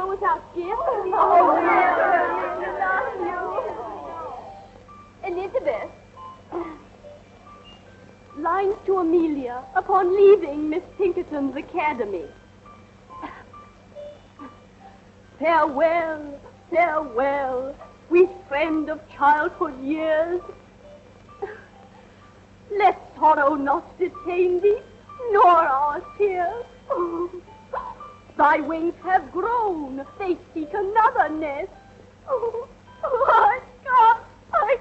go without gifts? Oh, no, not you. Elizabeth. Lines to Amelia upon leaving Miss Pinkerton's academy. Farewell, farewell, sweet friend of childhood years. Let sorrow not detain thee, nor our tears. Thy wings have grown, they seek another nest. Oh, I can't. Oh,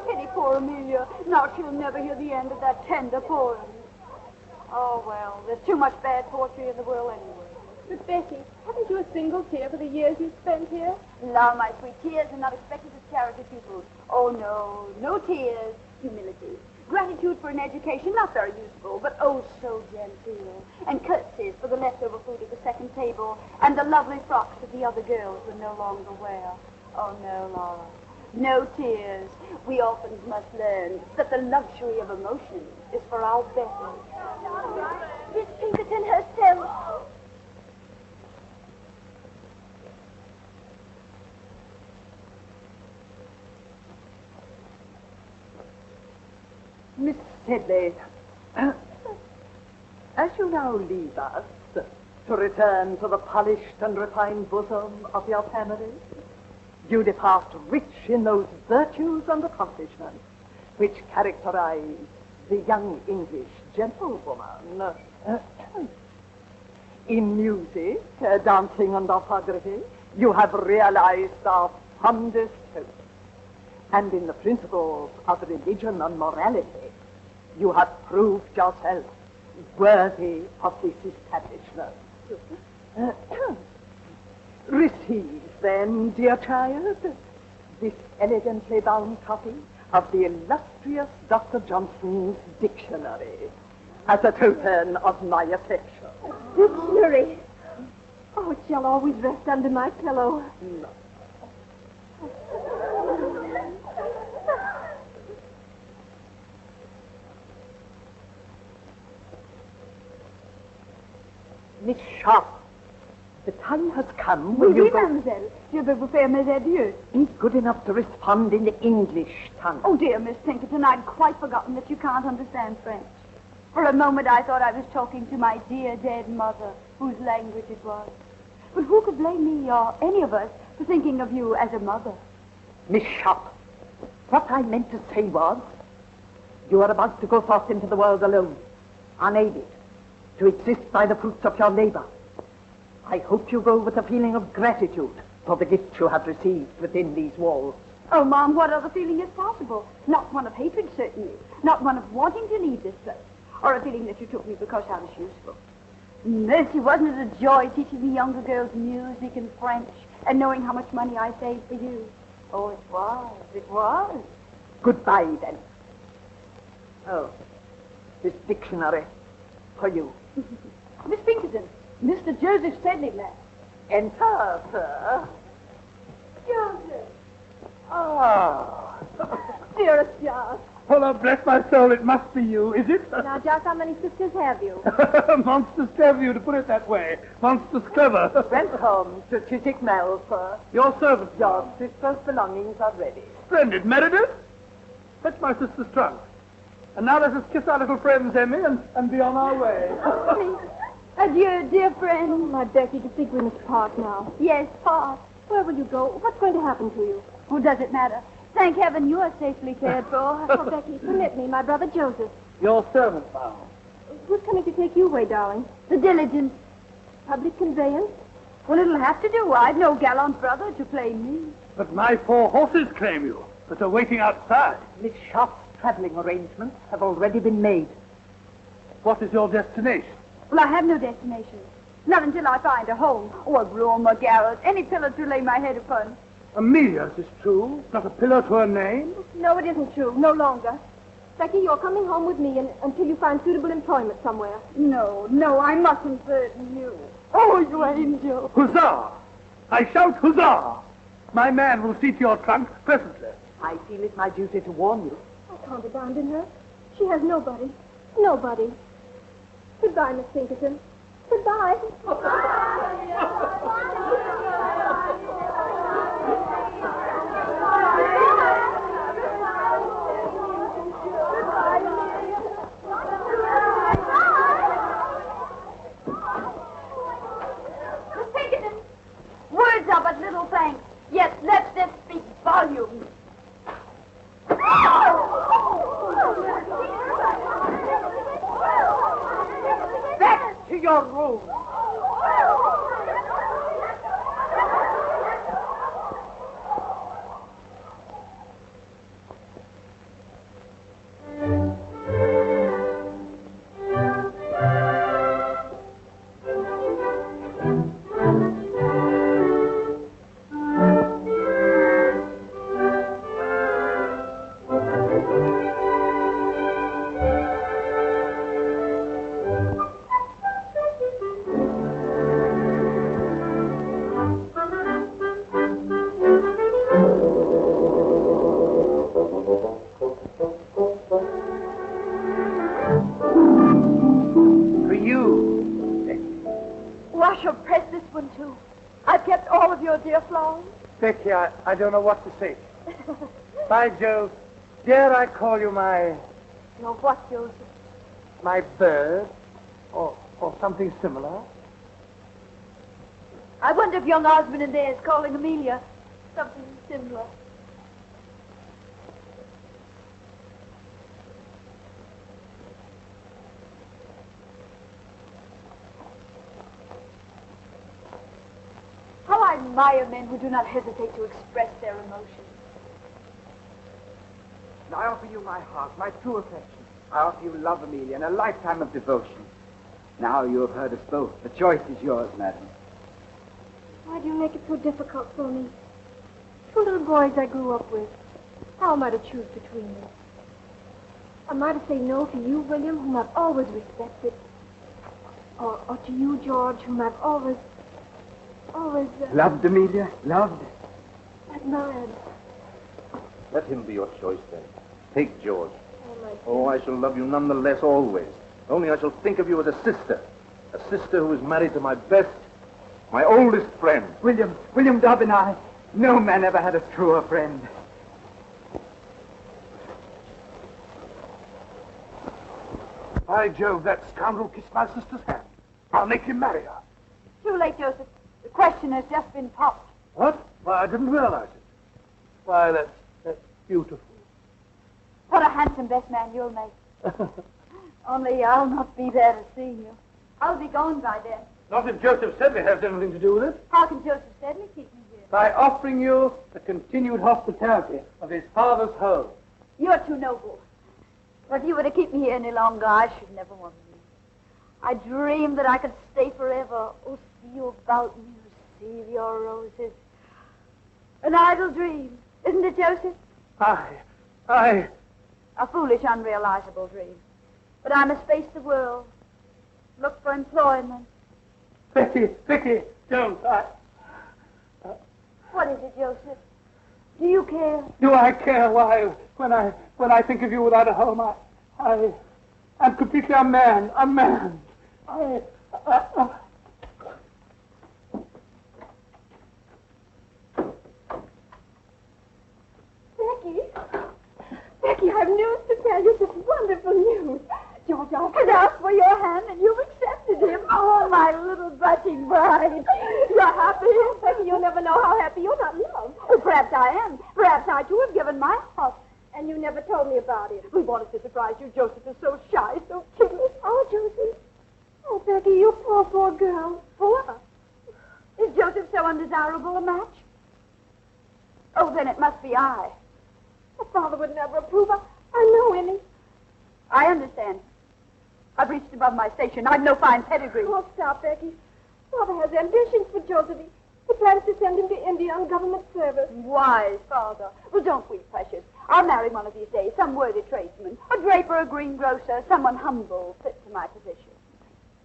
Pity poor Amelia. Now she'll never hear the end of that tender poem. Oh, well, there's too much bad poetry in the world anyway. But, Becky, haven't you a single tear for the years you've spent here? No, my sweet, tears are not expected as charity pupils. Oh, no, no tears. Humility. Gratitude for an education, not very useful, but oh, so genteel. And curtsies for the leftover food at the second table, and the lovely frocks that the other girls would no longer wear. Oh, no, Laura. No tears. We orphans must learn that the luxury of emotion is for our better. Miss Pinkerton herself. Miss Sedley, as you now leave us to return to the polished and refined bosom of your family, you depart rich in those virtues and accomplishments which characterize the young English gentlewoman. In music, dancing, and orthography, you have realized our fondest hopes. And in the principles of religion and morality, you have proved yourself worthy of this establishment. Receive, then, dear child, this elegantly bound copy of the illustrious Dr. Johnson's dictionary as a token of my affection. Dictionary? Oh, it shall always rest under my pillow. No. Miss Sharp, the time has come when you go... mademoiselle. Je veux vous faire mes adieux. Be good enough to respond in the English tongue. Oh, dear Miss Pinkerton, I'd quite forgotten that you can't understand French. For a moment, I thought I was talking to my dear dead mother, whose language it was. But who could blame me or any of us for thinking of you as a mother? Miss Sharp, what I meant to say was, you are about to go forth into the world alone, unaided, to exist by the fruits of your labor. I hope you go with a feeling of gratitude for the gift you have received within these walls. Oh, Mom, what other feeling is possible? Not one of hatred, certainly. Not one of wanting to leave this place. Or a feeling that you took me because I was useful. Mercy, wasn't it a joy teaching the younger girls music and French and knowing how much money I saved for you? Oh, it was. It was. Goodbye, then. Oh, this dictionary for you. Miss Pinkerton, Mr. Joseph Sedley, ma'am. Enter, sir. Joseph. Ah. Dearest Joss. Oh, bless my soul, it must be you, is it? Now, Joss, how many sisters have you? Monstrous clever you to put it that way. Monstrous clever. Welcome to Chiswick Mill, sir. Your servant. Your sister's belongings are ready. Splendid. Meredith, fetch my sister's trunk. And now let us kiss our little friends, Emmy, and be on our way. Adieu, dear friend. My Becky, to think we must part now. Yes, part. Where will you go? What's going to happen to you? Oh, does it matter? Thank heaven you are safely cared for. Oh, Becky, permit me, my brother Joseph. Your servant, ma'am. Who's coming to take you away, darling? The diligence. Public conveyance? Well, it'll have to do. I've no gallant brother to claim me. But my 4 horses claim you, but are waiting outside. Miss Sharp's traveling arrangements have already been made. What is your destination? Well, I have no destination. Not until I find a home, or a room, a garret, any pillar to lay my head upon. Amelia's is true, not a pillar to her name. No, it isn't true. No longer. Becky, you're coming home with me until you find suitable employment somewhere. No, I mustn't burden you. Oh, you angel. Huzzah! I shout huzzah! My man will see to your trunk presently. I feel it my duty to warn you. I can't abandon her. She has nobody. Nobody. Goodbye, Miss Pinkerton. Goodbye. Miss Pinkerton, words are but little thanks, yet let them speak volumes. Back to your room. Becky, I don't know what to say. By Jove, dare I call you my... Your what, Joseph? My bird? Or something similar? I wonder if young Osmond in there is calling Amelia something similar. How I admire men who do not hesitate to express their emotions. And I offer you my heart, my true affection. I offer you love, Amelia, and a lifetime of devotion. Now you have heard us both. The choice is yours, madam. Why do you make it so difficult for me? Two little boys I grew up with. How am I to choose between them? Am I to say no to you, William, whom I've always respected? Or to you, George, whom I've always... Loved, Amelia? Loved? admired. Let him be your choice, then. Take George. Oh, my dear. Oh, I shall love you none the less always. Only I shall think of you as a sister who is married to my best, my oldest friend. William Dobbin, no man ever had a truer friend. By Jove, that scoundrel kissed my sister's hand. I'll make him marry her. Too late, Joseph. The question has just been popped. What? Why, I didn't realize it. Why, that's beautiful. What a handsome best man you'll make. Only I'll not be there to see you. I'll be gone by then. Not if Joseph Sedley has anything to do with it. How can Joseph Sedley keep me here? By offering you the continued hospitality of his father's home. You're too noble. But if you were to keep me here any longer, I should never want to leave. I dreamed that I could stay forever. Oh, see you about me, receive your roses. An idle dream, isn't it, Joseph? I... A foolish, unrealizable dream. But I must face the world, look for employment. Becky, don't. What is it, Joseph? Do you care? Do I care? Why, when I think of you without a home, I'm completely unmanned. Becky, I've news to tell you. Such wonderful news. George Has asked for your hand, and you've accepted him. Oh, my little blushing bride. You're happy? Becky, you'll never know how happy you're not loved. Well, perhaps I am. Perhaps I, too, have given my heart. And you never told me about it. We wanted to surprise you. Joseph is so shy, so timid. Oh, Josie. Oh, Becky, you poor girl. Poor? Is Joseph so undesirable a match? Oh, then it must be I. My father would never approve. I know him. I understand. I've reached above my station. I've no fine pedigree. Oh, stop, Becky. Father has ambitions for Joseph. He plans to send him to India on government service. Wise father. Well, don't weep, precious. I'll marry one of these days, some worthy tradesman, a draper, a greengrocer, someone humble, fit to my position.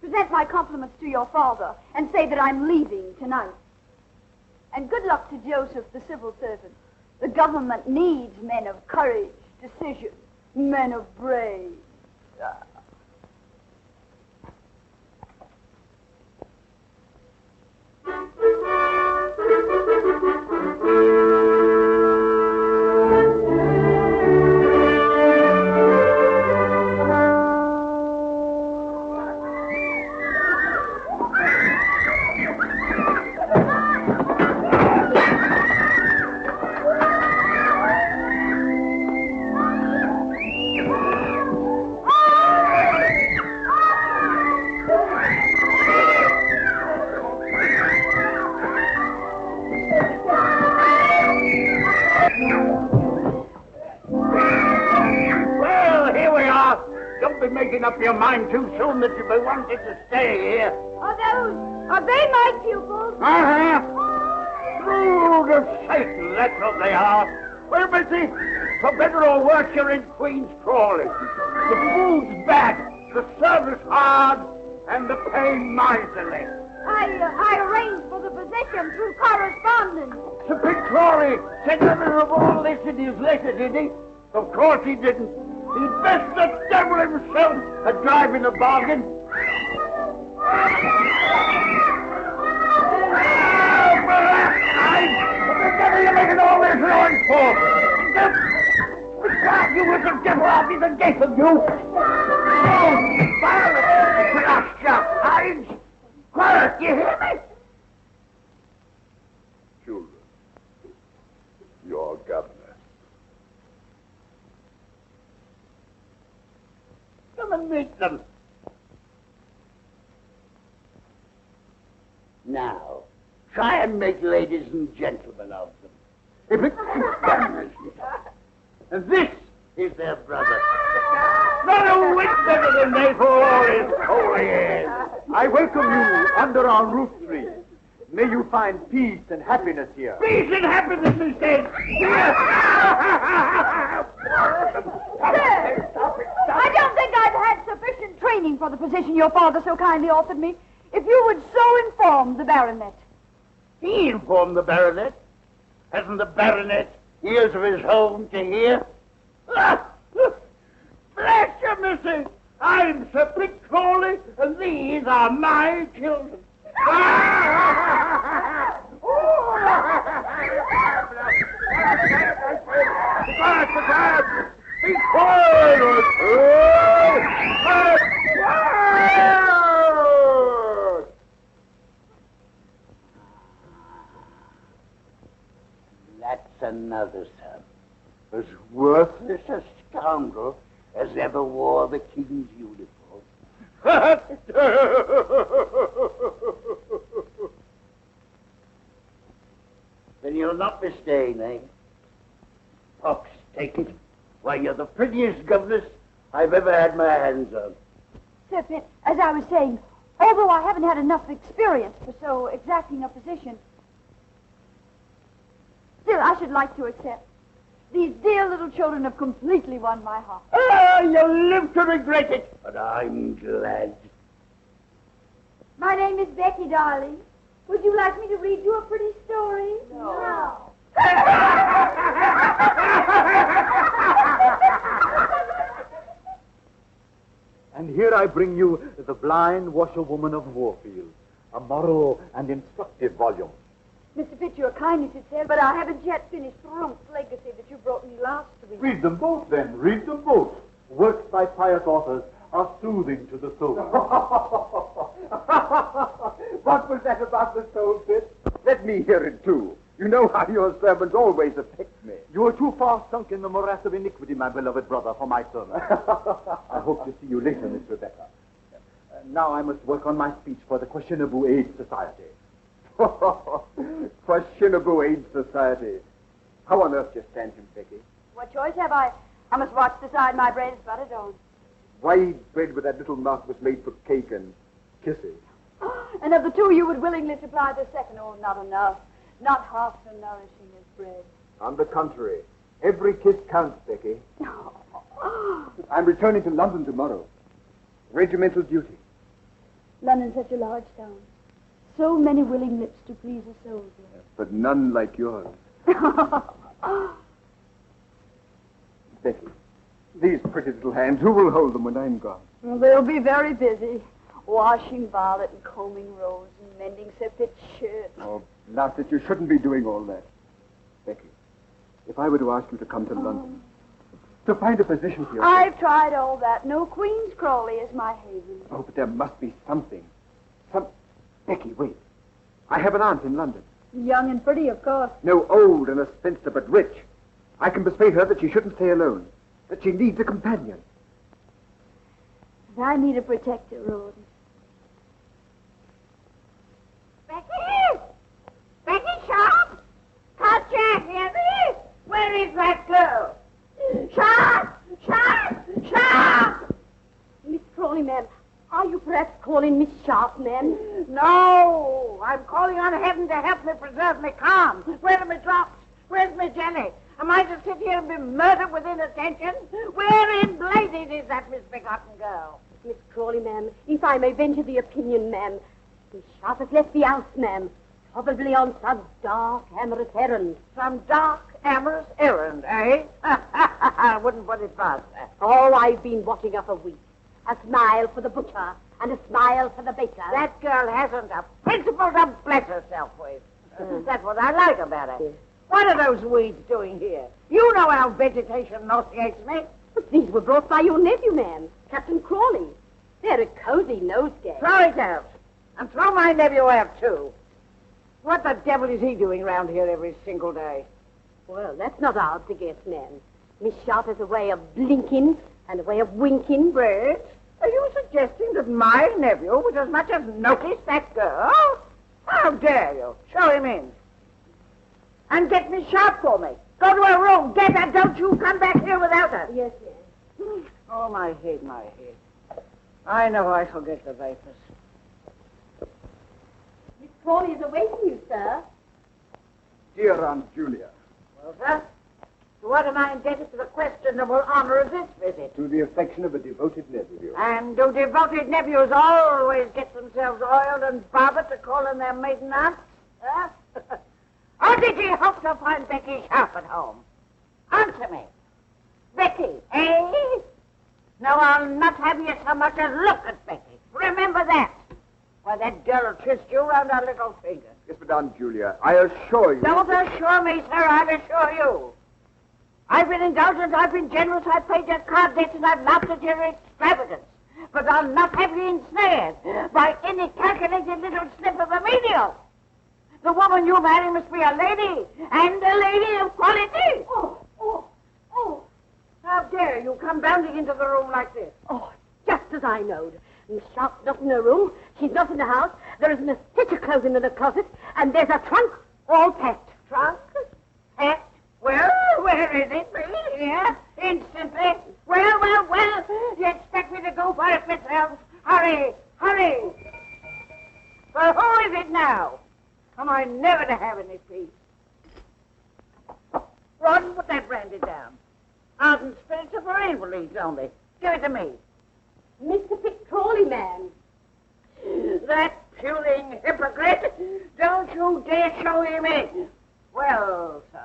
Present my compliments to your father and say that I'm leaving tonight. And good luck to Joseph, the civil servant. The government needs men of courage, decision, Men of brains. Making up your mind too soon that you be wanting to stay here. Are they my pupils? Brood of Satan, that's what they are. Well, Missy, for better or worse, you're in Queen's Crawley. The food's bad, the service hard, and the pay miserly. I arranged for the position through correspondence. Sir Pitt Crawley said nothing of all this in his letter, did he? Of course he didn't. He'd best the devil himself a drive in the bargain. What the devil are you making all this noise for? Stop, you little devil, I'll be the death of you. Oh, fire it, blast your eyes. Quiet, you hear me? Children, your governor. Come and meet them. Now, try and make ladies and gentlemen of them. If it's and this is their brother. Not a whit better than they for all his holy years. I welcome you under our roof tree. May you find peace and happiness here. Peace and happiness, he said. I don't think I've had sufficient training for the position your father so kindly offered me. If you would so inform the baronet. He informed the baronet. Hasn't the baronet ears of his own to hear? Bless you, missy. I'm Sir Pitt Crawley, and these are my children. Quiet! Be quiet! That's another son. As worthless a scoundrel as ever wore the king's uniform. Then you'll not be staying, eh? Pox, take it. Why, you're the prettiest governess I've ever had my hands on. Sir Pitt, as I was saying, although I haven't had enough experience for so exacting a position, still I should like to accept. These dear little children have completely won my heart. Ah, you'll live to regret it, but I'm glad. My name is Becky, darling. Would you like me to read you a pretty story? No. And here I bring you The Blind Washerwoman of Warfield, a moral and instructive volume. Mr. Pitt, your kindness is said, but I haven't yet finished Rump's legacy that you brought me last week. Read them both, then. Read them both. Works by pious authors are soothing to the soul. What was that about the soul, Pitt? Let me hear it, too. You know how your sermons always affect me. You are too far sunk in the morass of iniquity, my beloved brother, for my sermon. I hope to see you later, Miss Rebecca. Now I must work on my speech for the Questionable Age Society. Questionable Age Society. How on earth do you stand him, Becky? What choice have I? I must watch the side my bread is buttered on. White bread with that little mouth was made for cake and kisses. And of the two, you would willingly supply the second. Oh, not enough. Not half so nourishing as bread. On the contrary, every kiss counts, Becky. I'm returning to London tomorrow. Regimental duty. London's such a large town. So many willing lips to please a soldier. But none like yours. Becky, These pretty little hands, who will hold them when I'm gone? Well, they'll be very busy. Washing Violet and combing Rose and mending Sepet's shirt. Oh, Blasted, you shouldn't be doing all that. Becky, if I were to ask you to come to London, to find a position for yourself... I've tried all that. No Queen's Crawley is my haven. Oh, but there must be something. Becky, wait. I have an aunt in London. Young and pretty, of course. No, old and a spinster, but rich. I can persuade her that she shouldn't stay alone, that she needs a companion. I need a protector, Rose. Becky! Becky Sharp! Can't you hear me? Where is that girl? Sharp! Sharp! Sharp! Miss Crawley, ma'am, are you perhaps calling Miss Sharp, ma'am? No! I'm calling on heaven to help me preserve me calm. Where are my drops? Where's my jelly? Am I to sit here and be murdered with inattention? Where in blazes is that misbegotten girl? Miss Crawley, ma'am, if I may venture the opinion, ma'am, Miss Sharp has left the house, ma'am, probably on some dark, amorous errand. Some dark, amorous errand, eh? I wouldn't put it past her. Oh, I've been watching her for weeks. A smile for the butcher and a smile for the baker. That girl hasn't a principle to bless herself with. That's what I like about her. What are those weeds doing here? You know how vegetation nauseates me. But these were brought by your nephew, ma'am, Captain Crawley. They're a cozy nosegay. Throw it out. And throw my nephew out, too. What the devil is he doing round here every single day? Well, that's not hard to guess, ma'am. Miss Sharp has a way of blinking and a way of winking. Brett, are you suggesting that my nephew would as much as notice that girl? How dare you? Show him in. And get Miss Sharp for me. Go to her room. Get her. Don't you come back here without her. Yes, ma'am. Oh, my head, my head. I know I shall get the vapors. Miss Crawley is awaiting you, sir. Dear Aunt Julia. Well, sir, to what am I indebted for the questionable honor of this visit? To the affection of a devoted nephew. And do devoted nephews always get themselves oiled and barbered to call in their maiden aunts? Huh? Or did you hope to find Becky Sharp at home? Answer me. Becky, eh? No, I'll not have you so much as look at Becky. Remember that. Why, that girl will twist you round her little finger. Yes, but Aunt Julia, I assure you... Don't assure me, sir. I'll assure you. I've been indulgent, I've been generous, I've paid your card debts, and I've laughed at your extravagance. But I'll not have you ensnared by any calculated little slip of a menial. The woman you marry must be a lady, and a lady of quality. Oh. How dare you come bounding into the room like this? Oh, just as I knowed. Miss Sharp's not in her room. She's not in the house. There isn't a stitch of clothing in the closet. And there's a trunk all packed. Trunk? Packed? Well, where is it? Here? Instantly? Well. You expect me to go for it myself? Hurry. Well, who is it now? Am I never to have any peace? Ron, put that brandy down. Ardent spirits are for invalids only. Give it to me. Mr. Pitt Crawley, ma'am. That puling hypocrite! Don't you dare show him in. Well, sir,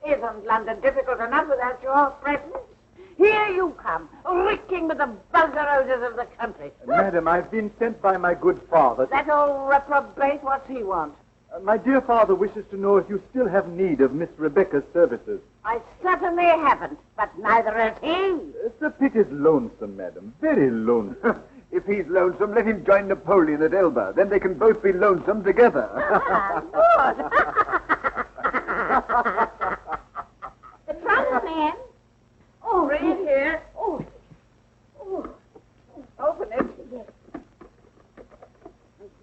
isn't London difficult enough without your presence? Here you come, reeking with the vulgar odors of the country. Madam, I've been sent by my good father. That old reprobate, what's he want? My dear father wishes to know if you still have need of Miss Rebecca's services. I certainly haven't, but neither has he. Sir Pitt is lonesome, madam. Very lonesome. If he's lonesome, let him join Napoleon at Elba. Then they can both be lonesome together. Good. The trunk, ma'am. Oh, right here. Oh. Open it. Yes.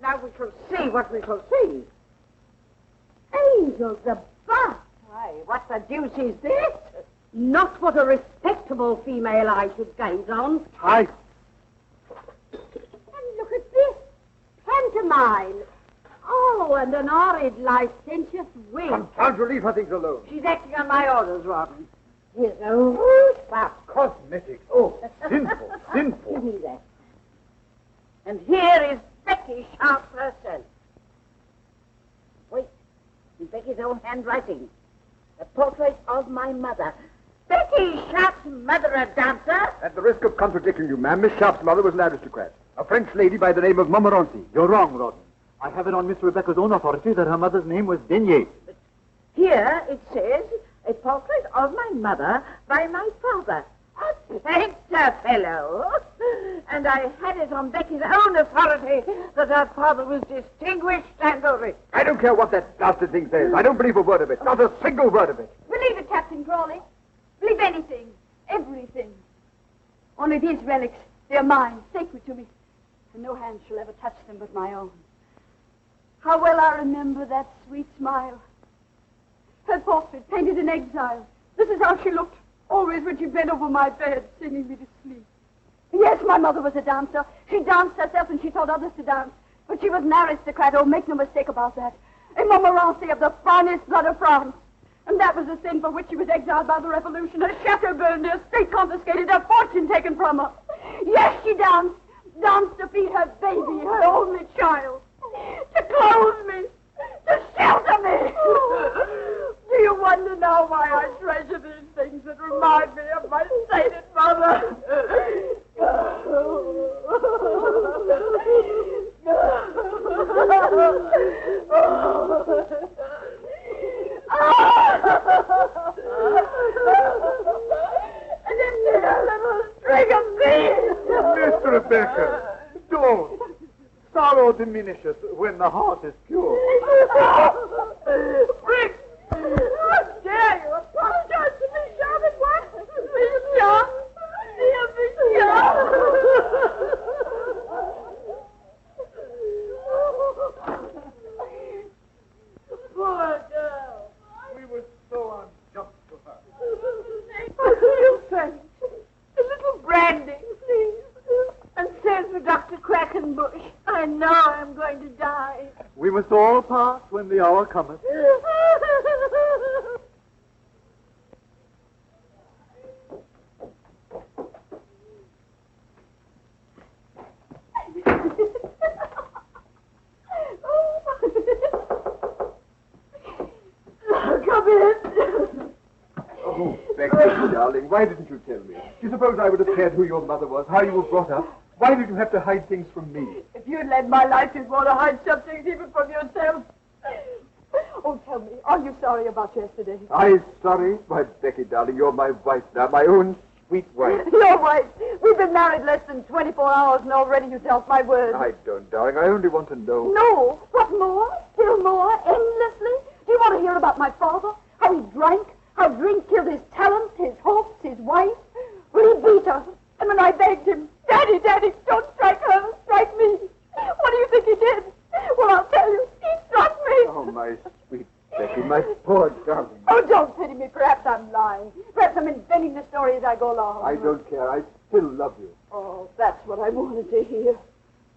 Now we shall see what we shall see. Angels above. Why, what the deuce is this? Not what a respectable female I should gaze on. Hi. And look at this. Pantomime. Oh, and an horrid, licentious wig. Can't you leave her things alone? She's acting on my orders, Rawdon. Here's a root spot. Cosmetics. Oh, sinful. Give me that. And here is Becky Sharp herself. Wait, in Becky's own handwriting. A portrait of my mother. Becky Sharp's mother a dancer? At the risk of contradicting you, ma'am, Miss Sharp's mother was an aristocrat. A French lady by the name of Montmorency. You're wrong, Rawdon. I have it on Miss Rebecca's own authority that her mother's name was Denier. Here it says, a portrait of my mother by my father. A painter fellow. And I had it on Becky's own authority that her father was distinguished and rich. I don't care what that bastard thing says. I don't believe a word of it. Not a single word of it. Believe it, Captain Crawley. Believe anything. Everything. Only these relics, they're mine, sacred to me. And no hand shall ever touch them but my own. How well I remember that sweet smile. Her portrait, painted in exile. This is how she looked, always when she bent over my bed, singing me to sleep. Yes, my mother was a dancer. She danced herself and she taught others to dance. But she was an aristocrat, oh, make no mistake about that. A Montmorency of the finest blood of France. And that was the sin for which she was exiled by the revolution. Her chateau burned, her estate confiscated, her fortune taken from her. Yes, she danced. Danced to feed her baby, her only child. To clothe me. To shelter me. Do you wonder now why I treasure these things that remind me of my sainted mother? And then a little string of beads. Miss Rebecca, don't. Sorrow diminishes when the heart is pure. Rick! How dare you apologize to me, Sharp, at once? Miss Sharp! Dear Miss Sharp! Poor girl. We were so unjust to her. I feel faint. A little brandy, please. And says the Dr. Quackenbush, I know I'm going to die. We must all part when the hour cometh. Come in. Oh, Becky, darling, why didn't you tell me? Do you suppose I would have cared who your mother was, how you were brought up? Why did you have to hide things from me? If you'd led my life, you'd want to hide some things even from yourself. Oh, tell me, are you sorry about yesterday? I sorry? Why, Becky, darling, you're my wife now, my own sweet wife. Your wife. We've been married less than 24 hours, and already you doubt my word. I don't, darling. I only want to know. No. What more? Still more? Endlessly? Do you want to hear about my father? How he drank? How drink killed his talents, his hopes, his wife? Well, he beat her. And when I begged him, Daddy, Daddy, don't strike her, strike me. What do you think he did? Well, I'll tell you. He struck me. Oh, my sweet Becky, my poor darling. Oh, don't pity me. Perhaps I'm lying. Perhaps I'm inventing the story as I go along. I don't care. I still love you. Oh, that's what I wanted to hear.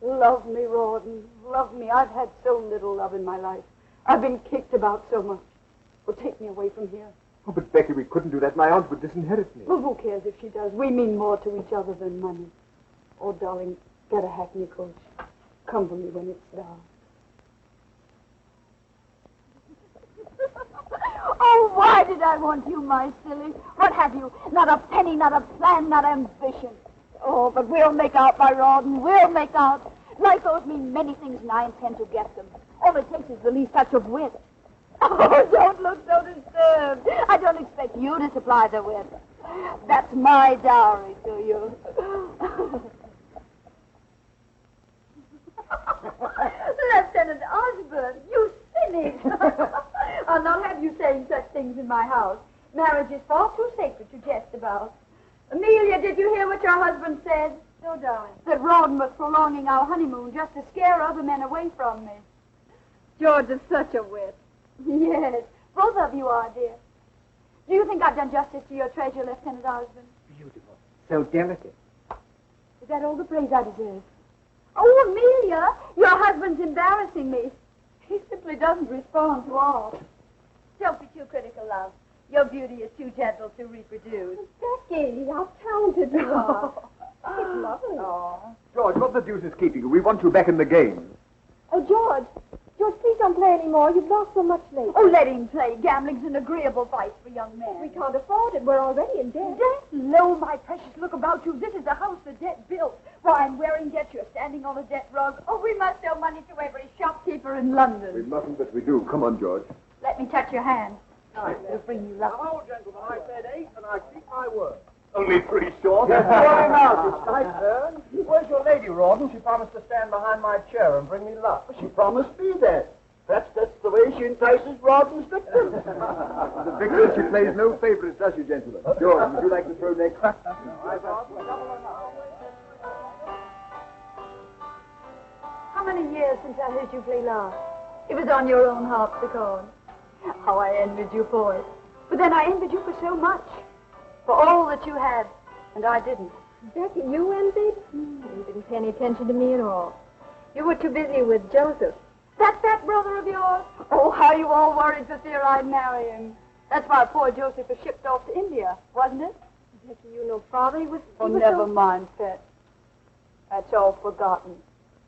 Love me, Rawdon. Love me. I've had so little love in my life. I've been kicked about so much. Well, take me away from here. Oh, but Becky, we couldn't do that. My aunt would disinherit me. Well, who cares if she does? We mean more to each other than money. Oh, darling, get a hackney coach. Come for me when it's dark. Oh, why did I want you, my silly? What have you? Not a penny, not a plan, not ambition. Oh, but we'll make out, my Rawdon. We'll make out. Life owes me many things, and I intend to get them. All it takes is the least touch of wit. Oh, don't look so disturbed. I don't expect you to supply the wit. That's my dowry to you. Lieutenant Osborne, you cynic. I'll not have you saying such things in my house. Marriage is far too sacred to jest about. Amelia, did you hear what your husband said? No, darling. That Rawdon was prolonging our honeymoon just to scare other men away from me. George is such a wit. Yes, both of you are, dear. Do you think I've done justice to your treasure, Lieutenant Osborne? Beautiful. So delicate. Is that all the praise I deserve? Oh, Amelia, your husband's embarrassing me. He simply doesn't respond to all. Don't be too critical, love. Your beauty is too gentle to reproduce. Becky, how talented you are. It's lovely. George, what the deuce is keeping you? We want you back in the game. Oh, George, George, please don't play anymore. You've lost so much lately. Oh, let him play. Gambling's an agreeable vice for young men. We can't afford it. We're already in debt. Debt? Lo, my precious, look about you. This is the house the debt built. Why, I'm wearing debt. You're standing on a debt rug. Oh, we must owe money to every shopkeeper in London. We mustn't, but we do. Come on, George. Let me touch your hand. It'll bring you luck. Hello, gentlemen. I said 8, and I keep my word. Only 3 short. Yes, going out. It's my turn. Where's your lady, Rawdon? She promised to stand behind my chair and bring me luck. She promised me that. Perhaps that's the way she entices Rawdon's victims. The victor, she plays no favorites, does she, gentlemen? George, would you like to throw next? How many years since I heard you play last? It was on your own harpsichord. How I envied you for it. But then I envied you for so much. For all that you had, and I didn't. Becky, you envied? You didn't pay any attention to me at all. You were too busy with Joseph. That fat brother of yours? Oh, how you all worried for fear I'd marry him. That's why poor Joseph was shipped off to India, wasn't it? Becky, you know Father, he was never mind, Pet. That's all forgotten.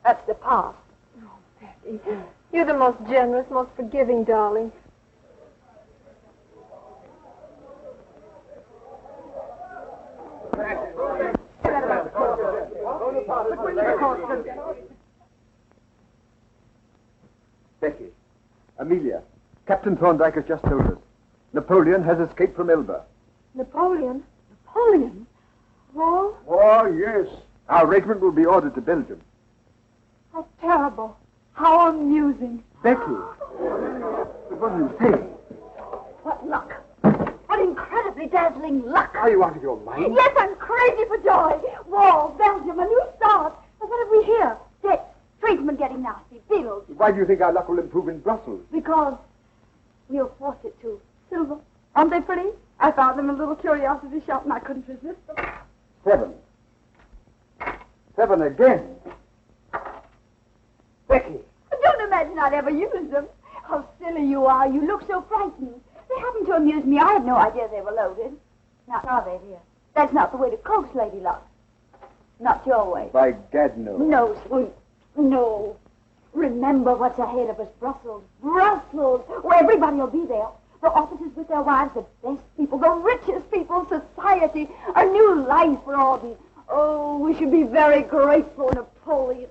That's the past. Oh, Becky, you're the most generous, most forgiving, darling. Becky, Amelia, Captain Thorndyke has just told us. Napoleon has escaped from Elba. Napoleon? Napoleon? War? Oh, yes. Our regiment will be ordered to Belgium. How terrible. How amusing. Becky, what do you say? What luck. What incredibly dazzling luck. Are you out of your mind? Yes, I'm crazy for joy. War, Belgium, a new start. But what have we here? Debt, tradesmen getting nasty, bills. Why do you think our luck will improve in Brussels? Because we'll force it to. Silver. Aren't they pretty? I found them in a little curiosity shop and I couldn't resist them. 7. 7 again. Becky. Don't imagine I'd ever use them. How silly you are. You look so frightened. They happened to amuse me. I had no idea they were loaded. Not are they, dear? That's not the way to coax Lady Luck. Not your way. By gad, no. No, sweet. No. Remember what's ahead of us, Brussels. Brussels, where everybody will be there. The officers with their wives, the best people, the richest people in society. A new life for all these. Oh, we should be very grateful, Napoleon.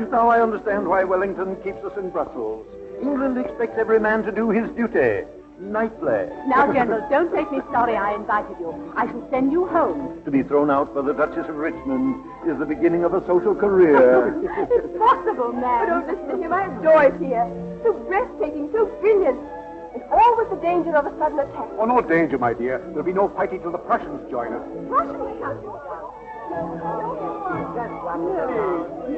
Now I understand why Wellington keeps us in Brussels. England expects every man to do his duty. Nightly. Now, General, don't make me sorry I invited you. I shall send you home. To be thrown out by the Duchess of Richmond is the beginning of a social career. It's possible, man. But don't listen to him. I have Joyce here. So breathtaking, so brilliant. And all with the danger of a sudden attack. Oh, no danger, my dear. There'll be no fighting till the Prussians join us. Russians can't do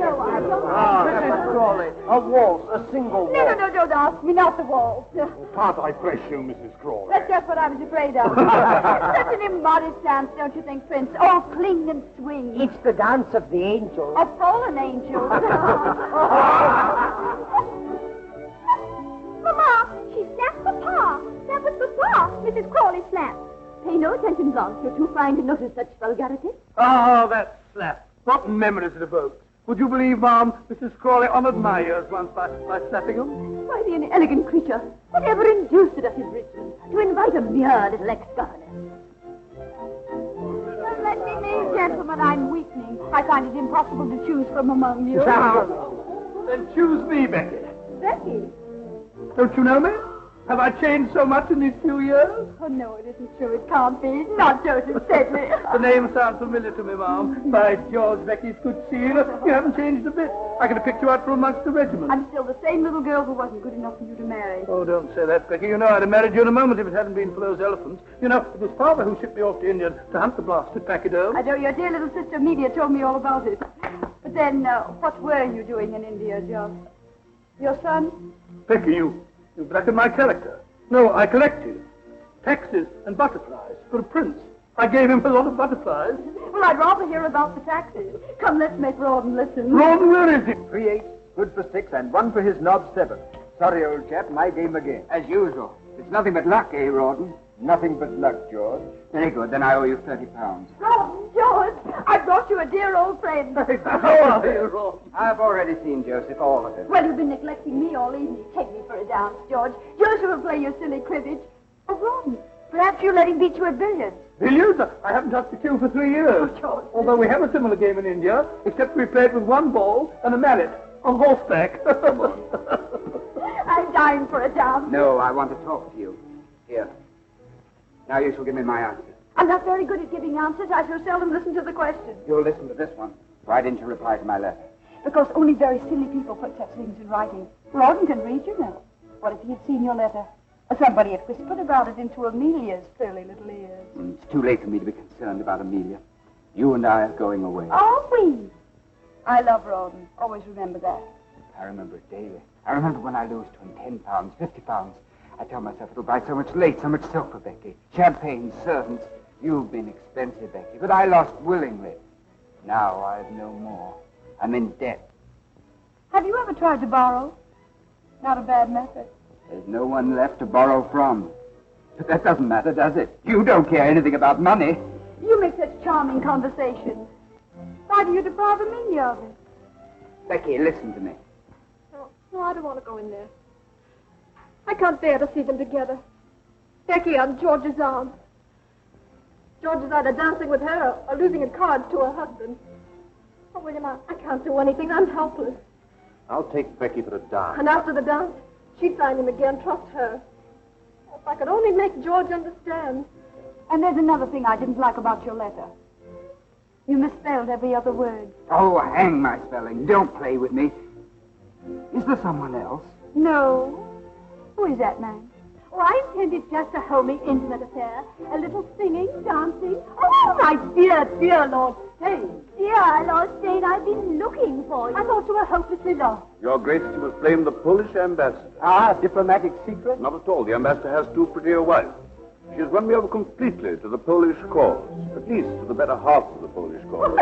Mrs. Crawley, a waltz, a single waltz. No, don't ask me, not the waltz. Can't I press you, Mrs. Crawley? That's just what I was afraid of. Such an immodest dance, don't you think, Prince? Oh, cling and swing. It's the dance of the angels. Of fallen angels. Mama, she slapped Papa. That was Papa, Mrs. Crawley slapped. Pay no attention, Blanche. You're too fine to notice such vulgarity. Oh, that slap. What memories it evokes. Would you believe, Ma'am, Mrs. Crawley honored my ears once by snapping them? Why, the inelegant creature. Whatever induced it at his Richmond to invite a mere little ex-governess? Well, let me be, gentlemen, I'm weakening. I find it impossible to choose from among you. Then choose me, Becky. Becky? Don't you know me? Have I changed so much in these few years? Oh, no, it isn't true. It can't be. Not Joseph Sedley. The name sounds familiar to me, Ma'am. By George, Becky's good seal. You haven't changed a bit. I could have picked you out from amongst the regiment. I'm still the same little girl who wasn't good enough for you to marry. Oh, don't say that, Becky. You know I'd have married you in a moment if it hadn't been for those elephants. You know, it was Father who shipped me off to India to hunt the blasted pachyderm. I know your dear little sister Amelia told me all about it. But then, what were you doing in India, John? Your son? Becky, you blackened my character. No, I collected taxes and butterflies for a prince. I gave him a lot of butterflies. Well, I'd rather hear about the taxes. Come, let's make Rawdon listen. Rawdon, where is he? 3-8, good for 6, and 1 for his knob 7. Sorry, old chap, my game again. As usual. It's nothing but luck, eh, Rawdon? Nothing but luck, George. Very good. Then I owe you £30. Rawdon, George, I brought you a dear old friend. How are you, Rawdon? I've already seen Joseph, all of it. Well, you've been neglecting me all evening. Take me for a dance, George. Joseph will play your silly cribbage. Oh, Rawdon, perhaps you'll let him beat you at billiards. Billiards? I haven't touched the cue for 3 years. Oh, George. Although we have a similar game in India, except we play it with one ball and a mallet on horseback. I'm dying for a dance. No, I want to talk to you. Here. Now you shall give me my answer. I'm not very good at giving answers. I shall seldom listen to the questions. You'll listen to this one. Why didn't you reply to my letter? Because only very silly people put such things in writing. Rawdon can read, you know. What if he had seen your letter? Or somebody had whispered about it into Amelia's silly little ears. It's too late for me to be concerned about Amelia. You and I are going away. Are we? I love Rawdon. Always remember that. I remember it daily. I remember when I lose to him £10, £50. I tell myself it'll buy so much lace, so much silk for Becky. Champagne, servants. You've been expensive, Becky, but I lost willingly. Now I've no more. I'm in debt. Have you ever tried to borrow? Not a bad method. There's no one left to borrow from. But that doesn't matter, does it? You don't care anything about money. You make such charming conversation. Why do you deprive Amelia of it? Becky, listen to me. No, I don't want to go in there. I can't bear to see them together. Becky on George's arm. George is either dancing with her or losing at cards to her husband. Oh, William, I can't do anything. I'm helpless. I'll take Becky for a dance. And after the dance, she'd find him again. Trust her. If I could only make George understand. And there's another thing I didn't like about your letter. You misspelled every other word. Oh, hang my spelling. Don't play with me. Is there someone else? No. Who is that man? Oh, I intended just a homely, intimate affair. A little singing, dancing. Oh, my dear, dear Lord Stane. Dear Lord Stane, I've been looking for you. I thought you were hopelessly lost. Your Grace, you must blame the Polish ambassador. Ah, diplomatic secret? Not at all. The ambassador has too pretty a wife. She has run me over completely to the Polish cause. At least to the better half of the Polish cause.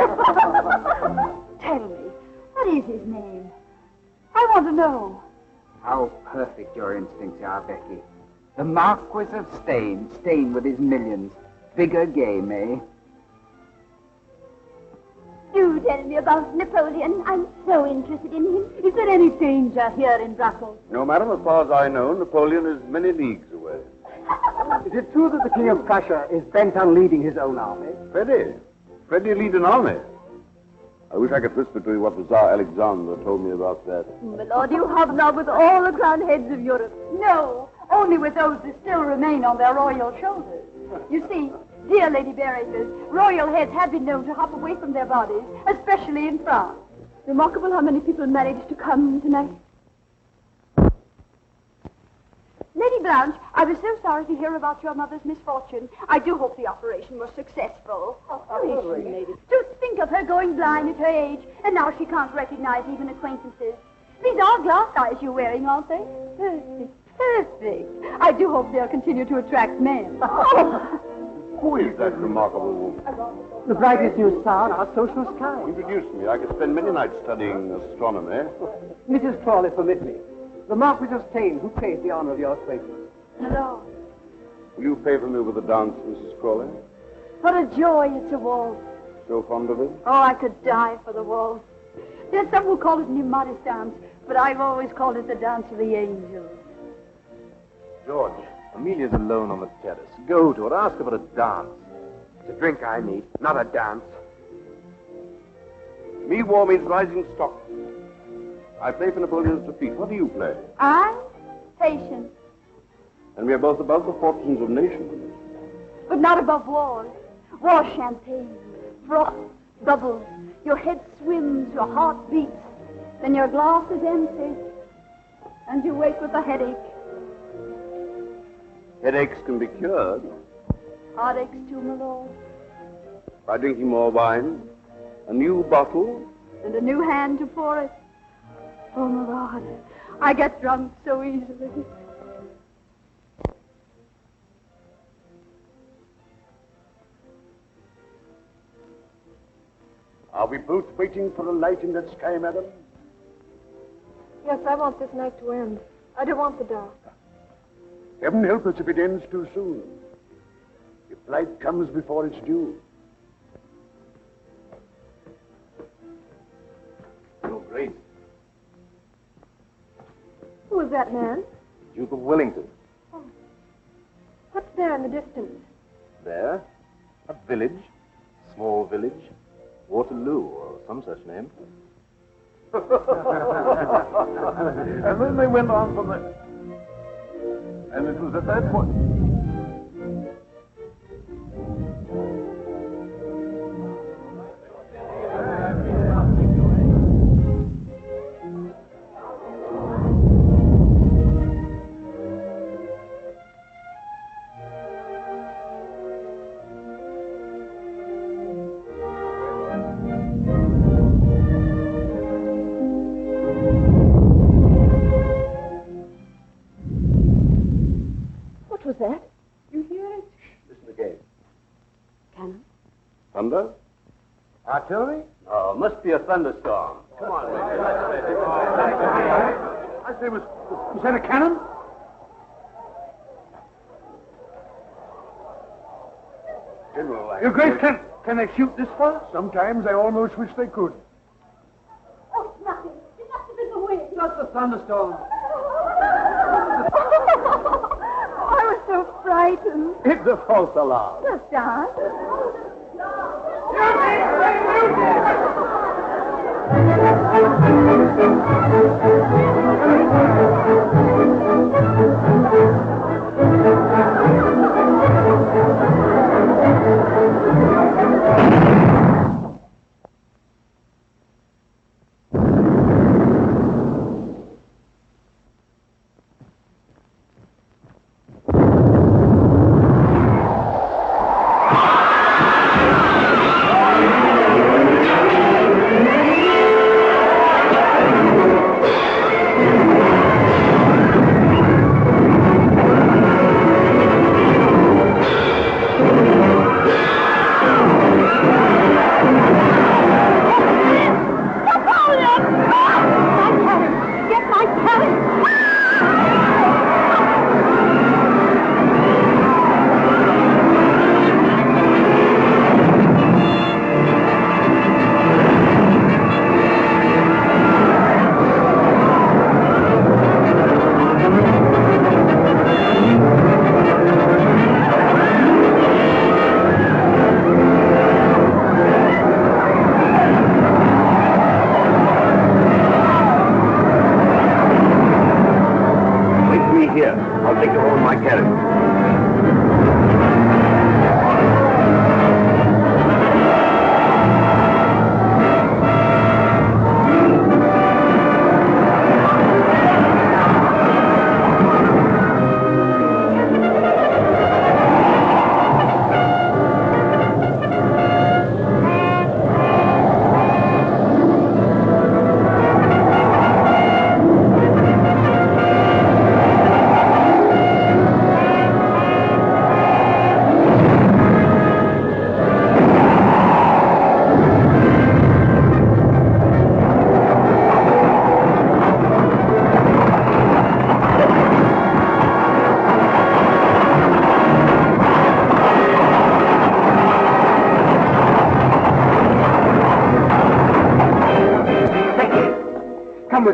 Tell me, what is his name? I want to know. How perfect your instincts are, Becky. The Marquis of Stane. Stane with his millions. Bigger game, eh? Do tell me about Napoleon. I'm so interested in him. Is there any danger here in Brussels? No, madam, as far as I know, Napoleon is many leagues away. Is it true that the King of Prussia is bent on leading his own army? Freddie lead an army. I wish I could whisper to you what the Tsar Alexander told me about that. My lord, you hobnob with all the crowned heads of Europe. No, only with those that still remain on their royal shoulders. You see, dear Lady Barrington, royal heads have been known to hop away from their bodies, especially in France. Remarkable how many people managed to come tonight. Lady Blanche, I was so sorry to hear about your mother's misfortune. I do hope the operation was successful. Operation, lady. To think of her going blind at her age, and now she can't recognize even acquaintances. These are glass eyes you're wearing, aren't they? Perfect, perfect. I do hope they'll continue to attract men. Who is that remarkable woman? The brightest new star in our social sky. Introduce me. I could spend many nights studying astronomy. Mrs. Crawley, permit me. The Marquis of Stane, who pays the honor of your acquaintance. Hello. Will you favor me with a dance, Mrs. Crawley? What a joy it's a waltz. So fond of it? Oh, I could die for the waltz. There's some who call it an immodest dance, but I've always called it the dance of the angels. George, Amelia's alone on the terrace. Go to her, ask her for a dance. It's a drink I need, not a dance. Me war means rising stock. I play for Napoleon's defeat. What do you play? I? Patience. And we are both above the fortunes of nations. But not above war. War champagne, froth, bubbles. Your head swims, your heart beats. Then your glass is empty. And you wake with a headache. Headaches can be cured. Heartaches too, my lord. By drinking more wine, a new bottle. And a new hand to pour it. Oh, my Lord, I get drunk so easily. Are we both waiting for a light in that sky, madam? Yes, I want this night to end. I don't want the dark. Heaven help us if it ends too soon. If light comes before it's due. Your Grace, Who is that man? Duke of Wellington. What's there in the distance? There, a village, small village, Waterloo, or some such name. And then they went on from there. And it was at that point. What was that? You hear it? Listen again. Cannon? Thunder? Artillery? Oh, must be a thunderstorm. Come on, I say, was that a cannon? General, Your Grace, can they shoot this far? Sometimes I almost wish they could. Oh, it's nothing. It must have been the wind. Not the thunderstorm. I was so frightened. It's a false alarm. Just dance.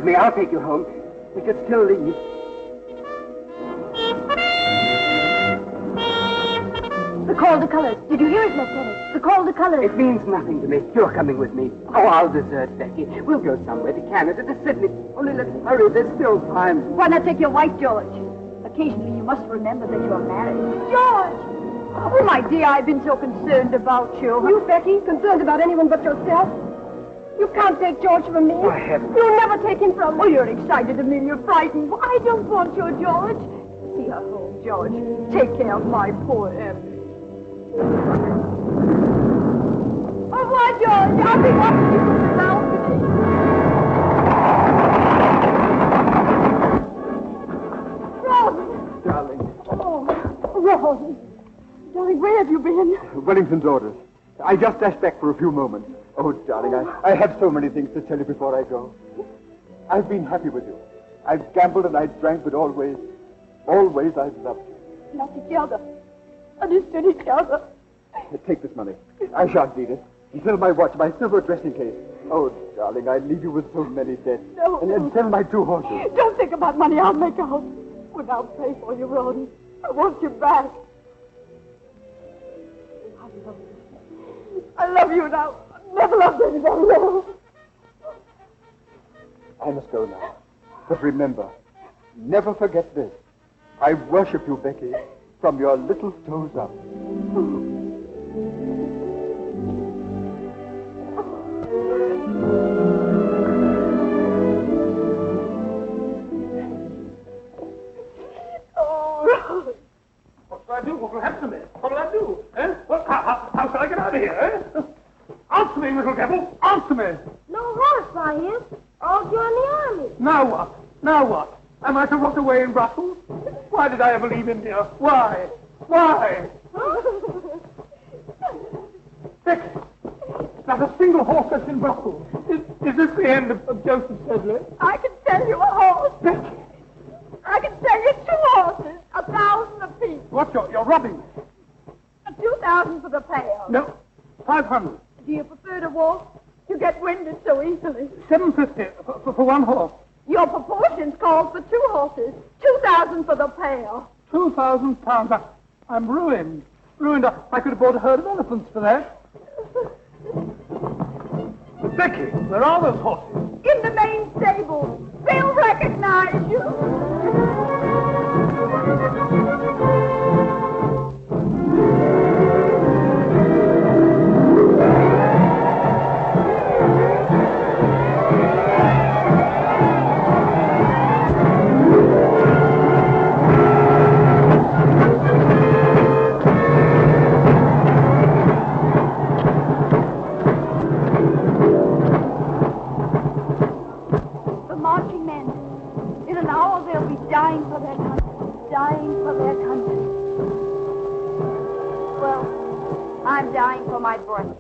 with me. I'll take you home. We could still leave. The call to colors. Did you hear it, Lieutenant? The call to colors. It means nothing to me. You're coming with me. Oh, I'll desert Becky. We'll go somewhere, to Canada, to Sydney. Only let's hurry. There's still time. Why not take your wife, George? Occasionally, you must remember that you're married. George! Oh, my dear, I've been so concerned about you. You, Becky, concerned about anyone but yourself? You can't take George from me. I haven't. You'll never take him from me. Oh, you're excited, Amelia, frightened. I don't want you, George. See her home, George. Take care of my poor Emily. Au revoir, George. I'll be watching you from the balcony. Ron! Darling. Oh, Ron. Darling, where have you been? Wellington's orders. I just dashed back for a few moments. Oh, darling, I have so many things to tell you before I go. I've been happy with you. I've gambled and I've drank, but always I've loved you. Loved each other. Understood each other. Take this money. I shan't need it. Fill my watch, my silver dressing case. Oh, darling, I leave you with so many debts. No. And sell my 2 horses. Don't think about money. I'll make out. I'll pay for you, Ron. I want you back. I love you now. I've never loved anybody else. I must go now. But remember, never forget this. I worship you, Becky, from your little toes up. What shall I do? What will happen to me? What will I do? Eh? Well, how shall I get out of here, eh? Answer me, little devil! Answer me! No horse by him. All join the army. Now what? Now what? Am I to rot away in Brussels? Why did I ever leave India? Why? Why? Becky, not a single horse that's in Brussels. Is this the end of Joseph Sedley? I can sell you a horse. Becky! I can sell you 2 horses, 1,000 apiece. What? You're robbing me? 2,000 for the payout. No. 500. Do you prefer to walk? You get winded so easily. 750 for 1 horse. Your proportions call for 2 horses. 2,000 for the payout. 2,000 pounds. I'm ruined. Ruined. I could have bought a herd of elephants for that. But Becky, where are those horses? In the main stable. They'll recognize you. Dying for their country. Dying for their country. Well, I'm dying for my breakfast.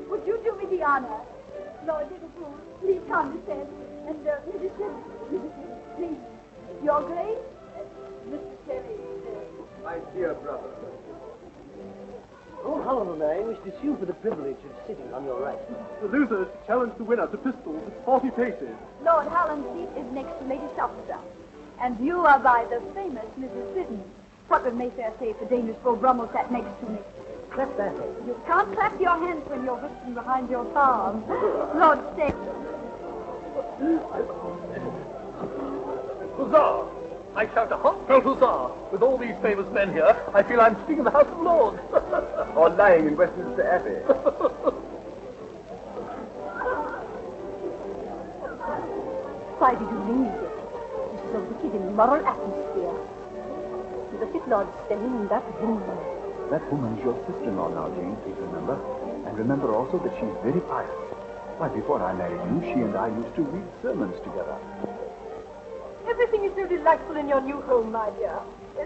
Would you do me the honor? Lord Liverpool, please condescend. And, Mrs. please, Your Grace, Mr. Terry. My dear brother. Oh, Holland and I wish to sue for the privilege of sitting on your right. The loser is to challenge the winner to pistols at 40 paces. Lord Holland's seat is next to Lady Saltstone. And you are by the famous Mrs. Fitton. What would Mayfair say if the Danish Beau Brummel sat next to me? Clap that. You can't clap your hands when you're whipping behind your palm. Lord, stay. Huzzah! I shout a heartfelt huzzah. With all these famous men here, I feel I'm sitting in the House of Lords. Or lying in Westminster Abbey. Why do you leave it? This is a wicked, immoral atmosphere. Look at Lord Steyne and that woman. That woman's your sister-in-law now, Jane, please remember. And remember also that she's very pious. Why, before I married you, she and I used to read sermons together. Everything is so delightful in your new home, my dear.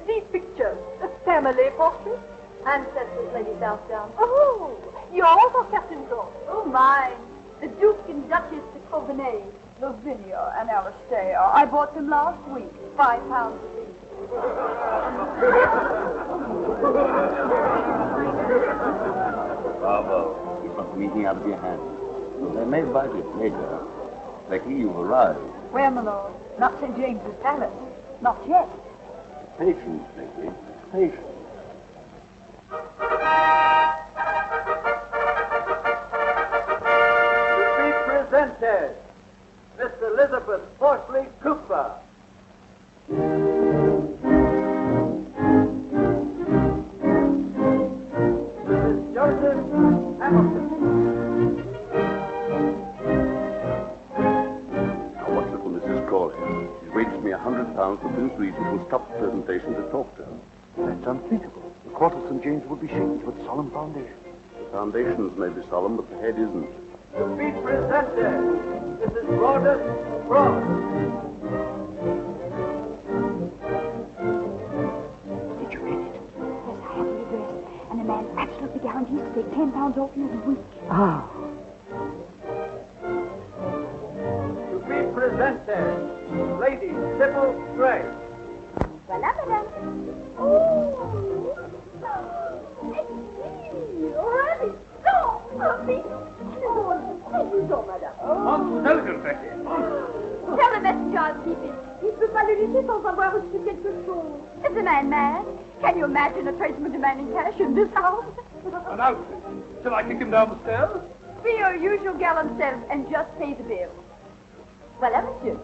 These pictures, the family portrait, ancestors, Lady Southdown. Oh, yours or Captain Thorpe? Oh, mine. The Duke and Duchess de Coveney, Lavinia and Alistair. I bought them last week, £5 apiece. Bravo. You got the meeting out of your hands. They may bite it later. Becky, you've arrived. Where, my lord? Not St. James's Palace. Not yet. Patience, Becky. Patience. To be presented, Miss Elizabeth Horsley Cooper. Mrs. Joseph Hamilton. Now, what little Mrs. Crawley? She's waged me £100 for Prince Regent will stop the presentation to talk to her. That's unthinkable. The court of St. James would be shaken to its solemn foundation. The foundations may be solemn, but the head isn't. To be presented, Mrs. Rhoda Broad. Did you read it? Yes, I have the address. And the man absolutely guarantees to take £10 off you every week. Ah. To be presented, Lady Sybil Gray. Voilà, madame. Oh, really? So lovely. Oh, madame. On elegant, Becky. Tell the messenger I'll keep it. Il ne peut pas le laisser sans avoir reçu quelque chose. Is the man mad? Can you imagine a tradesman demanding cash in this house? An outfit. Shall I kick him down the stairs? Be your usual gallant self and just pay the bill. Voilà, monsieur.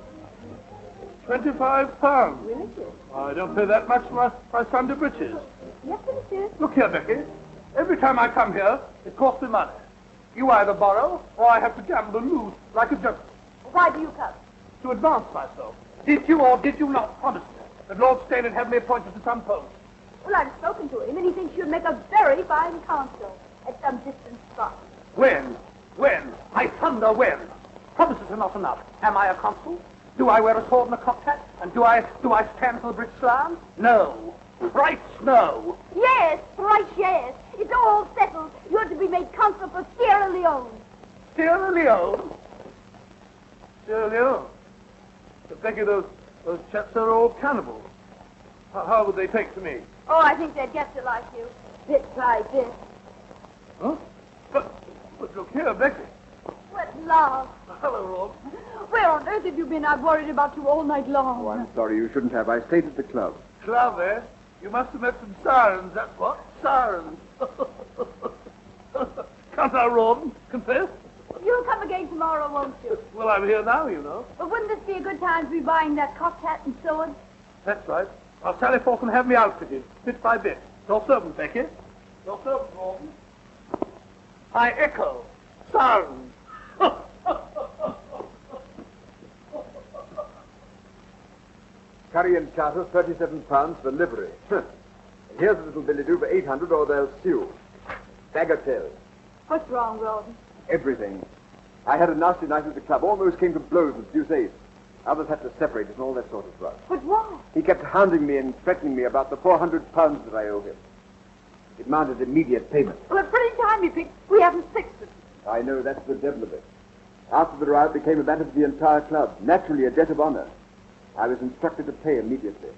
£25. Oui, monsieur. I don't pay that much for my Sunday breeches. Yes, monsieur. Look here, Becky. Every time I come here, it costs me money. You either borrow, or I have to gamble and lose like a gentleman. Why do you come? To advance myself. Did you or did you not promise me that Lord Steyne had had me appointed to some post? Well, I've spoken to him, and he thinks you'd make a very fine consul at some distant spot. When? When? I thunder when? Promises are not enough. Am I a consul? Do I wear a sword and a cocked hat? And do I stand for the British Land? No. Thrice no. Yes, thrice yes. It's all settled. You're to be made consul for Sierra Leone. Sierra Leone? Sierra Leone? But Becky, those chaps are all cannibals. How would they take to me? Oh, I think they'd get to like you. Bit by bit. Huh? But look here, Becky. What love. Hello, Rob. Where on earth have you been? I've worried about you all night long. Oh, I'm sorry, you shouldn't have. I stayed at the club. Club, eh? You must have met some sirens, that's what. Sirens. Can't I, Rawdon, confess? You'll come again tomorrow, won't you? Well, I'm here now, you know. But wouldn't this be a good time to be buying that cocked hat and sword? That's right. I'll sally forth and have me outfitted, bit by bit. Your servant, Becky. Your servant, Rawdon. I echo. Sirens. Curry and charter, £37 for livery. Here's a little billet-doux for £800 or they'll sue. Bagatelle. What's wrong, Rawdon? Everything. I had a nasty night at the club. Almost came to blows with deuce ace. Others had to separate us and all that sort of rubbish. But why? He kept hounding me and threatening me about the £400 that I owe him. It demanded immediate payment. Well, it's pretty time you picked. We haven't fixed it. I know, that's the devil of it. After the riot became a matter for the entire club. Naturally, a debt of honor. I was instructed to pay immediately.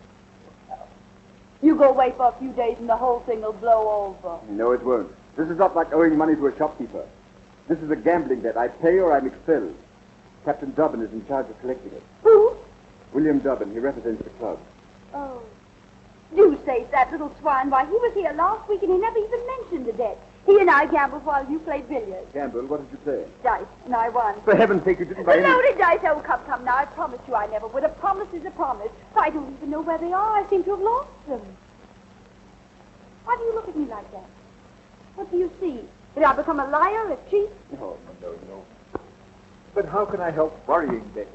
You go away for a few days and the whole thing will blow over. No, it won't. This is not like owing money to a shopkeeper. This is a gambling debt. I pay or I'm expelled. Captain Dobbin is in charge of collecting it. Who? William Dobbin. He represents the club. Oh. Do save that little swine. Why, he was here last week and he never even mentioned the debt. He and I gambled while you played billiards. Gamble, what did you play? Dice, and I won. For heaven's sake, you didn't buy The any... loaded dice. Oh, come now. I promised you I never would. A promise is a promise. I don't even know where they are. I seem to have lost them. Why do you look at me like that? What do you see? Did I become a liar, a cheat? No. But how can I help worrying, Becky?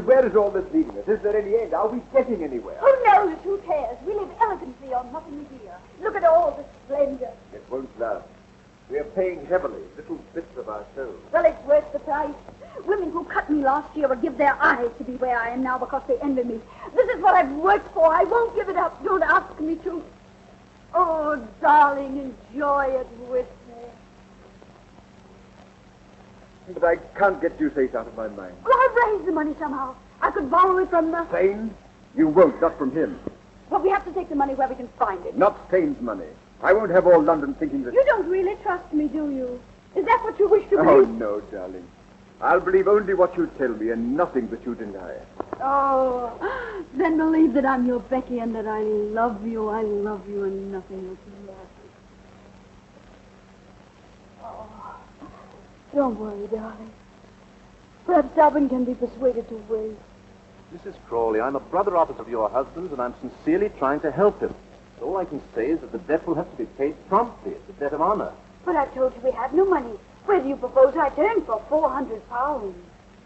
Where is all this leading us? Is there any end? Are we getting anywhere? Who knows? Who cares? We live elegantly on nothing here. Look at all the splendor. It won't last. We are paying heavily, little bits of ourselves. Well, it's worth the price. Women who cut me last year will give their eyes to be where I am now because they envy me. This is what I've worked for. I won't give it up. Don't ask me to. Oh, darling, enjoy it with me. But I can't get Deuceace out of my mind. Well, I've raised the money somehow. I could borrow it from the... Stain? You won't, not from him. Well, we have to take the money where we can find it. Not Stain's money. I won't have all London thinking that... You don't really trust me, do you? Is that what you wish to Oh, believe? no, darling. I'll believe only what you tell me and nothing that you deny. Oh, then believe that I'm your Becky and that I love you and nothing else matters. Oh, don't worry, darling. Perhaps Dobbin can be persuaded to wait. Mrs. Crawley, I'm a brother officer of your husband's, and I'm sincerely trying to help him. All I can say is that the debt will have to be paid promptly. It's a debt of honor. But I told you we have no money. Where do you propose I turn for 400 pounds?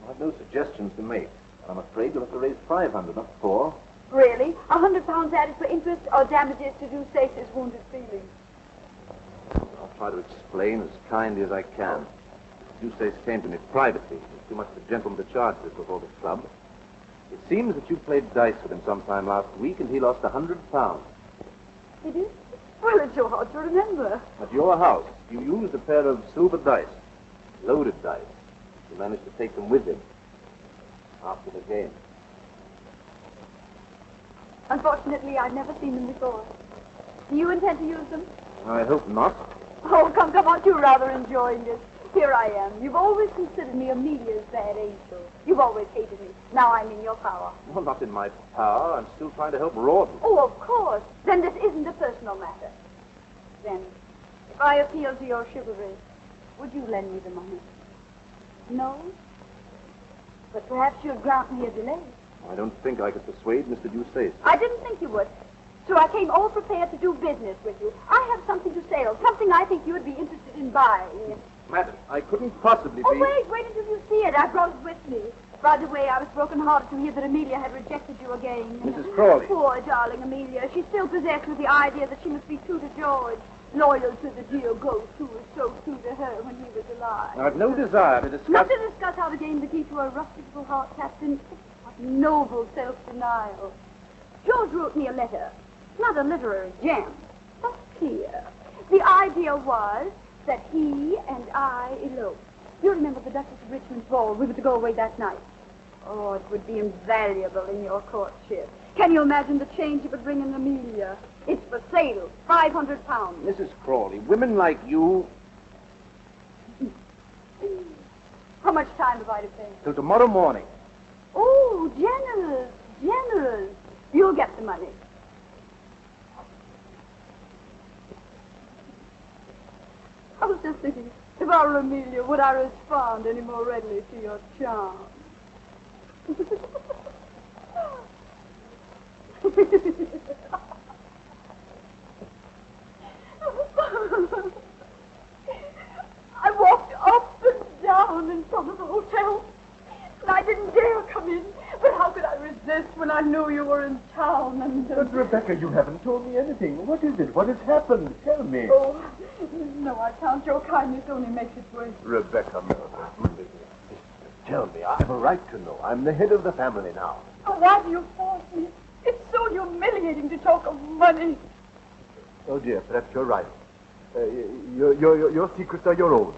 I've no suggestions to make. I'm afraid you'll have to raise 500, not 4. Really? 100 pounds added for interest or damages to Deuceace's wounded feelings? I'll try to explain as kindly as I can. Deuceace came to me privately. It's too much of a gentleman to charge this before the club. It seems that you played dice with him sometime last week, and he lost 100 pounds. Did you? Well, it's so hard to remember. At your house, you used a pair of silver dice, loaded dice. You managed to take them with him after the game. Unfortunately, I've never seen them before. Do you intend to use them? I hope not. Oh, come, aren't you rather enjoying this? Here I am. You've always considered me Amelia's bad angel. You've always hated me. Now I'm in your power. Well, not in my power. I'm still trying to help Rawdon. Oh, of course. Then this isn't a personal matter. Then, if I appeal to your chivalry, would you lend me the money? No? But perhaps you'll grant me a delay. I don't think I could persuade Mr. Deuceace. I didn't think you would. So I came all prepared to do business with you. I have something to sell, something I think you would be interested in buying. Madam, I couldn't possibly be... Oh, wait until you see it. I brought it with me. By the way, I was broken-hearted to hear that Amelia had rejected you again. Mrs. Crawley. Poor darling Amelia. She's still possessed with the idea that she must be true to George, loyal to the dear ghost who was so true to her when he was alive. I've no desire to discuss... Not to discuss how to gain the key to a rustic little heart, Captain. What noble self-denial. George wrote me a letter. Not a literary gem, but clear. The idea was that he and I eloped. You remember the Duchess of Richmond's ball? We were to go away that night. Oh, it would be invaluable in your courtship. Can you imagine the change it would bring in Amelia? It's for sale, 500 pounds. Mrs. Crawley, women like you... How much time have I to pay? Till tomorrow morning. Oh, generous. You'll get the money. I was just thinking, if I were Amelia, would I respond any more readily to your charm? I walked up and down in front of the hotel, and I didn't dare come in. But how could I resist when I knew you were in town and... But, Rebecca, you haven't told me anything. What is it? What has happened? Tell me. Oh, no, I can't. Your kindness only makes it worse. Rebecca, no. Tell me. I have a right to know. I'm the head of the family now. Oh, why do you force me? It's so humiliating to talk of money. Oh, dear, perhaps you're right. Your secrets are your own.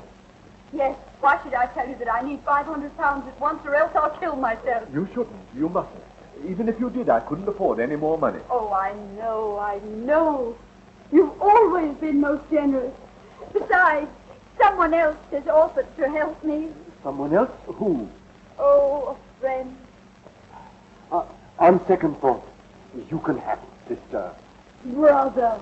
Yes, why should I tell you that I need 500 pounds at once, or else I'll kill myself? You shouldn't. You mustn't. Even if you did, I couldn't afford any more money. Oh, I know. You've always been most generous. Besides, someone else has offered to help me. Someone else? Who? Oh, a friend. On second thought, you can have it, sister. Brother.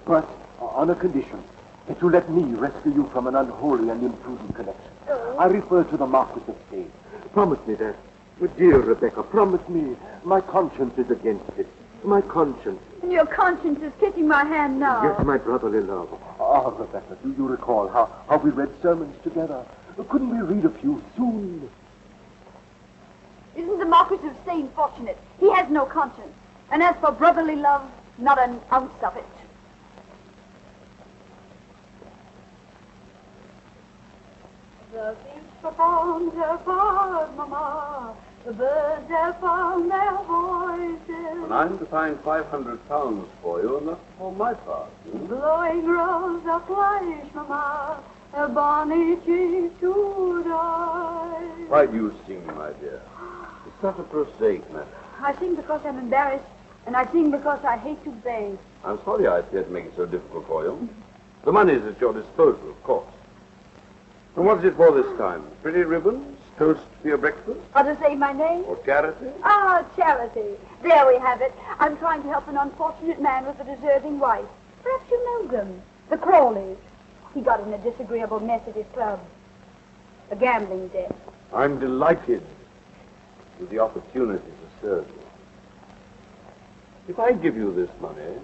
But On a condition. That you let me rescue you from an unholy and imprudent connection. I refer to the Marquis of Sade. Promise me that. Dear Rebecca, promise me. My conscience is against it. My conscience. And your conscience is kissing my hand now. Yes, my brotherly love. Rebecca, do you recall how we read sermons together? Couldn't we read a few soon? Isn't the Marquis of Sade fortunate? He has no conscience. And as for brotherly love, not an ounce of it. The beach performs her part, Mama. The birds have found their voices. And I'm to find £500 for you, and that's for my part. Blowing rolls of flesh, Mama. A bonny cheek to die. Why do you sing, my dear? It's such a prosaic matter. I sing because I'm embarrassed, and I sing because I hate to beg. I'm sorry I appear to make it so difficult for you. The money is at your disposal, of course. And what's it for this time? Pretty ribbons? Toast for your breakfast? Or to say my name? Or charity? Ah, charity. There we have it. I'm trying to help an unfortunate man with a deserving wife. Perhaps you know them. The Crawleys. He got in a disagreeable mess at his club. A gambling debt. I'm delighted with the opportunity to serve you. If I give you this money,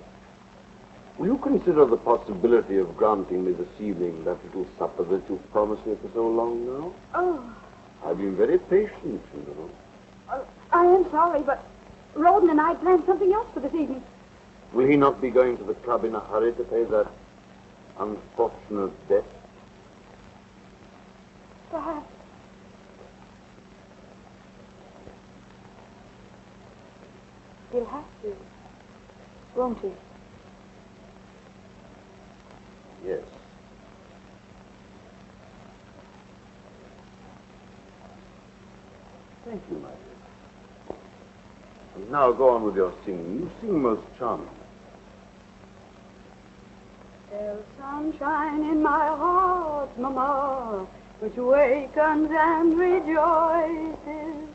will you consider the possibility of granting me this evening that little supper that you've promised me for so long now? Oh. I've been very patient, you know. I am sorry, but Roden and I planned something else for this evening. Will he not be going to the club in a hurry to pay that unfortunate debt? Perhaps. He'll have to, won't he? Yes. Thank you, my dear. And now go on with your singing. You sing most charming. There's sunshine in my heart, Mama, which wakens and rejoices.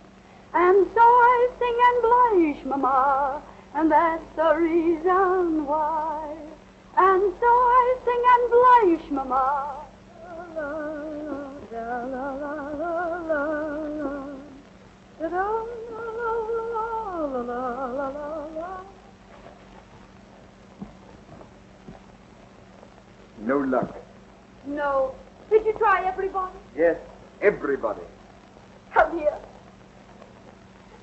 And so I sing and blush, Mama, and that's the reason why. And so I sing and blush, Mama. La, la, la, la, la, la, la, la, la, la, la. No luck. No. Did you try everybody? Yes, everybody. Come here.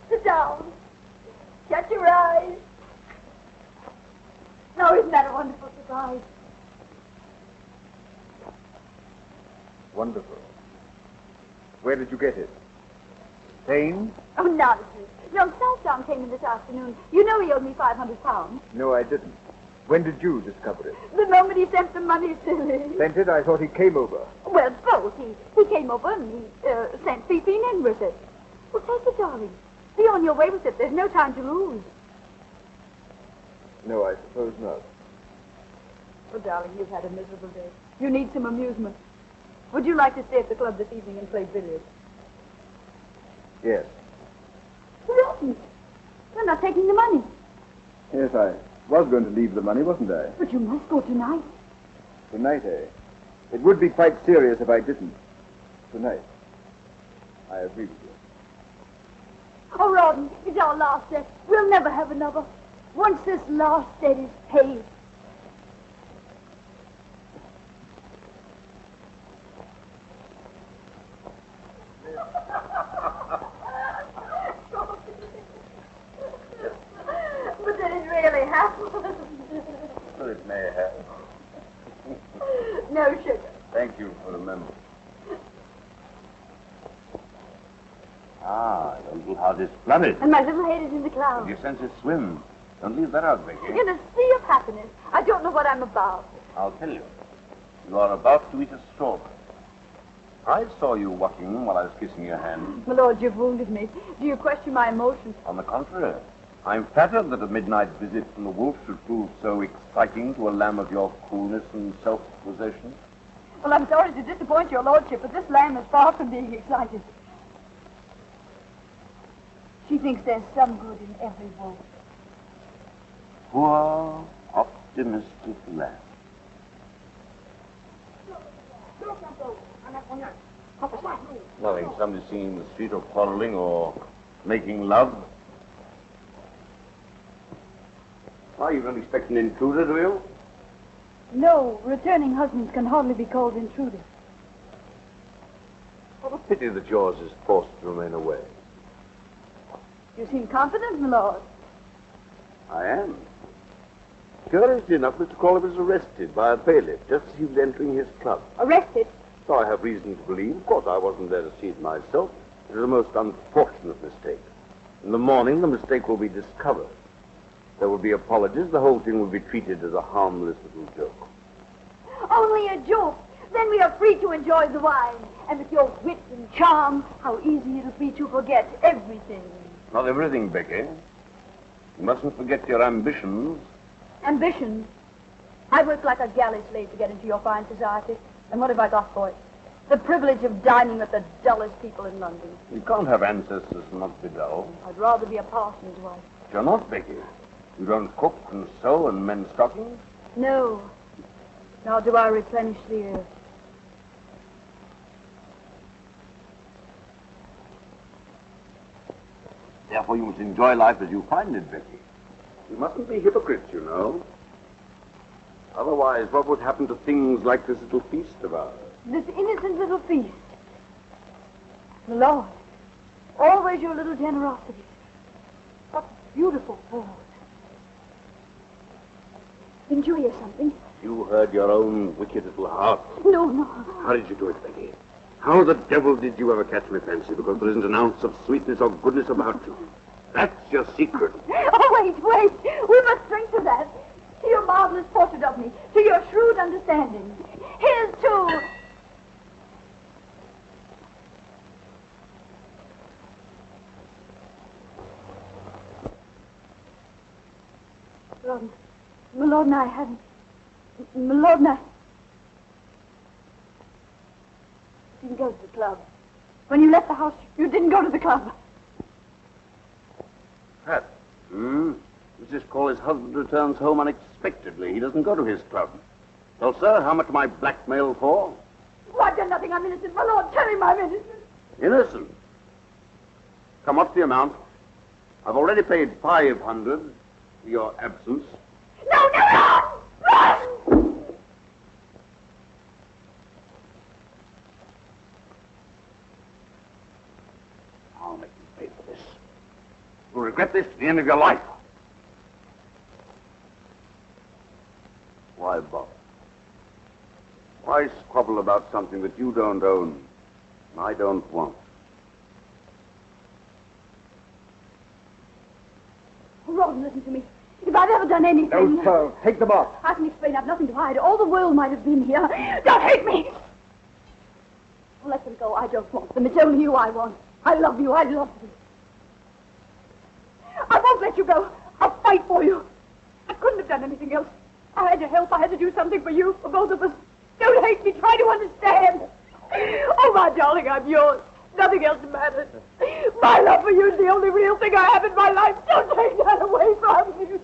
Sit down. Shut your eyes. Now, isn't that a wonderful surprise? Wonderful. Where did you get it? Spain? Oh, nonsense. Young Southdown came in this afternoon. You know he owed me £500. No, I didn't. When did you discover it? The moment he sent the money, silly. Sent it? I thought he came over. Well, both. He came over and he sent Fifine in with it. Well, take it, darling. Be on your way with it. There's no time to lose. No, I suppose not. Oh, darling, you've had a miserable day. You need some amusement. Would you like to stay at the club this evening and play billiards? Yes. Rotten. You're not taking the money. Yes, I was going to leave the money, wasn't I? But you must go tonight. Tonight, eh? It would be quite serious if I didn't. Tonight. I agree with you. Oh, Rawdon, it's our last debt. We'll never have another. Once this last debt is paid. But did it really happen? Well, it may have. No sugar. Thank you for remembering. Ah, your little heart is flooded. And my little head is in the clouds. Your senses swim. Don't leave that out, Becky. In a sea of happiness. I don't know what I'm about. I'll tell you. You are about to eat a strawberry. I saw you walking while I was kissing your hand. My lord, you've wounded me. Do you question my emotions? On the contrary, I'm flattered that a midnight visit from the wolf should prove so exciting to a lamb of your coolness and self-possession. Well, I'm sorry to disappoint your lordship, but this lamb is far from being excited. She thinks there's some good in every wolf. Poor, optimistic lamb. Nothing. Somebody singing in the street or quarreling or making love. Why, you don't expect an intruder, do you? No, returning husbands can hardly be called intruders. What a pity that yours is forced to remain away. You seem confident, my lord. I am. Curiously enough, Mr. Crawley was arrested by a bailiff just as he was entering his club. Arrested? So I have reason to believe. Of course, I wasn't there to see it myself. It was a most unfortunate mistake. In the morning, the mistake will be discovered. There will be apologies. The whole thing will be treated as a harmless little joke. Only a joke. Then we are free to enjoy the wine. And with your wit and charm, how easy it'll be to forget everything. Not everything, Becky. You mustn't forget your ambitions. Ambition? I worked like a galley slave to get into your fine society. And what have I got for it? The privilege of dining with the dullest people in London. You can't have ancestors and not be dull. I'd rather be a parson's wife. You're not, Becky. You don't cook and sew and mend stockings? No. Nor do I replenish the earth. Therefore, you must enjoy life as you find it, Becky. You mustn't be hypocrites, you know. Otherwise, what would happen to things like this little feast of ours? This innocent little feast. Lord, always your little generosity. What beautiful food. Didn't you hear something? You heard your own wicked little heart. No, no. How did you do it, Becky? How the devil did you ever catch my fancy? Because there isn't an ounce of sweetness or goodness about you. That's your secret. Oh, wait. We must drink to that. To your marvelous portrait of me. To your shrewd understanding. Here's to... My lord and I hadn't... My lord and I... didn't go to the club. When you left the house, you didn't go to the club. Pat. Mrs. Crawley's husband returns home unexpectedly. He doesn't go to his club. Well, sir, how much am I blackmailed for? Oh, I've done nothing. I'm innocent. My lord, tell him I'm innocent. Innocent? Come, what's the amount? I've already paid 500 for your absence. No, run! I'll make you pay for this. You'll regret this to the end of your life. Why bother? Why squabble about something that you don't own and I don't want? Rawdon, listen to me. If I've ever done anything... No, sir. Take them off. I can explain. I've nothing to hide. All the world might have been here. Don't hate me! Let them go. I don't want them. It's only you I want. I love you. I love you. I won't let you go. I'll fight for you. I couldn't have done anything else. I had to help. I had to do something for you, for both of us. Don't hate me. Try to understand. Oh, my darling, I'm yours. Nothing else matters. My love for you is the only real thing I have in my life. Don't take that away from me.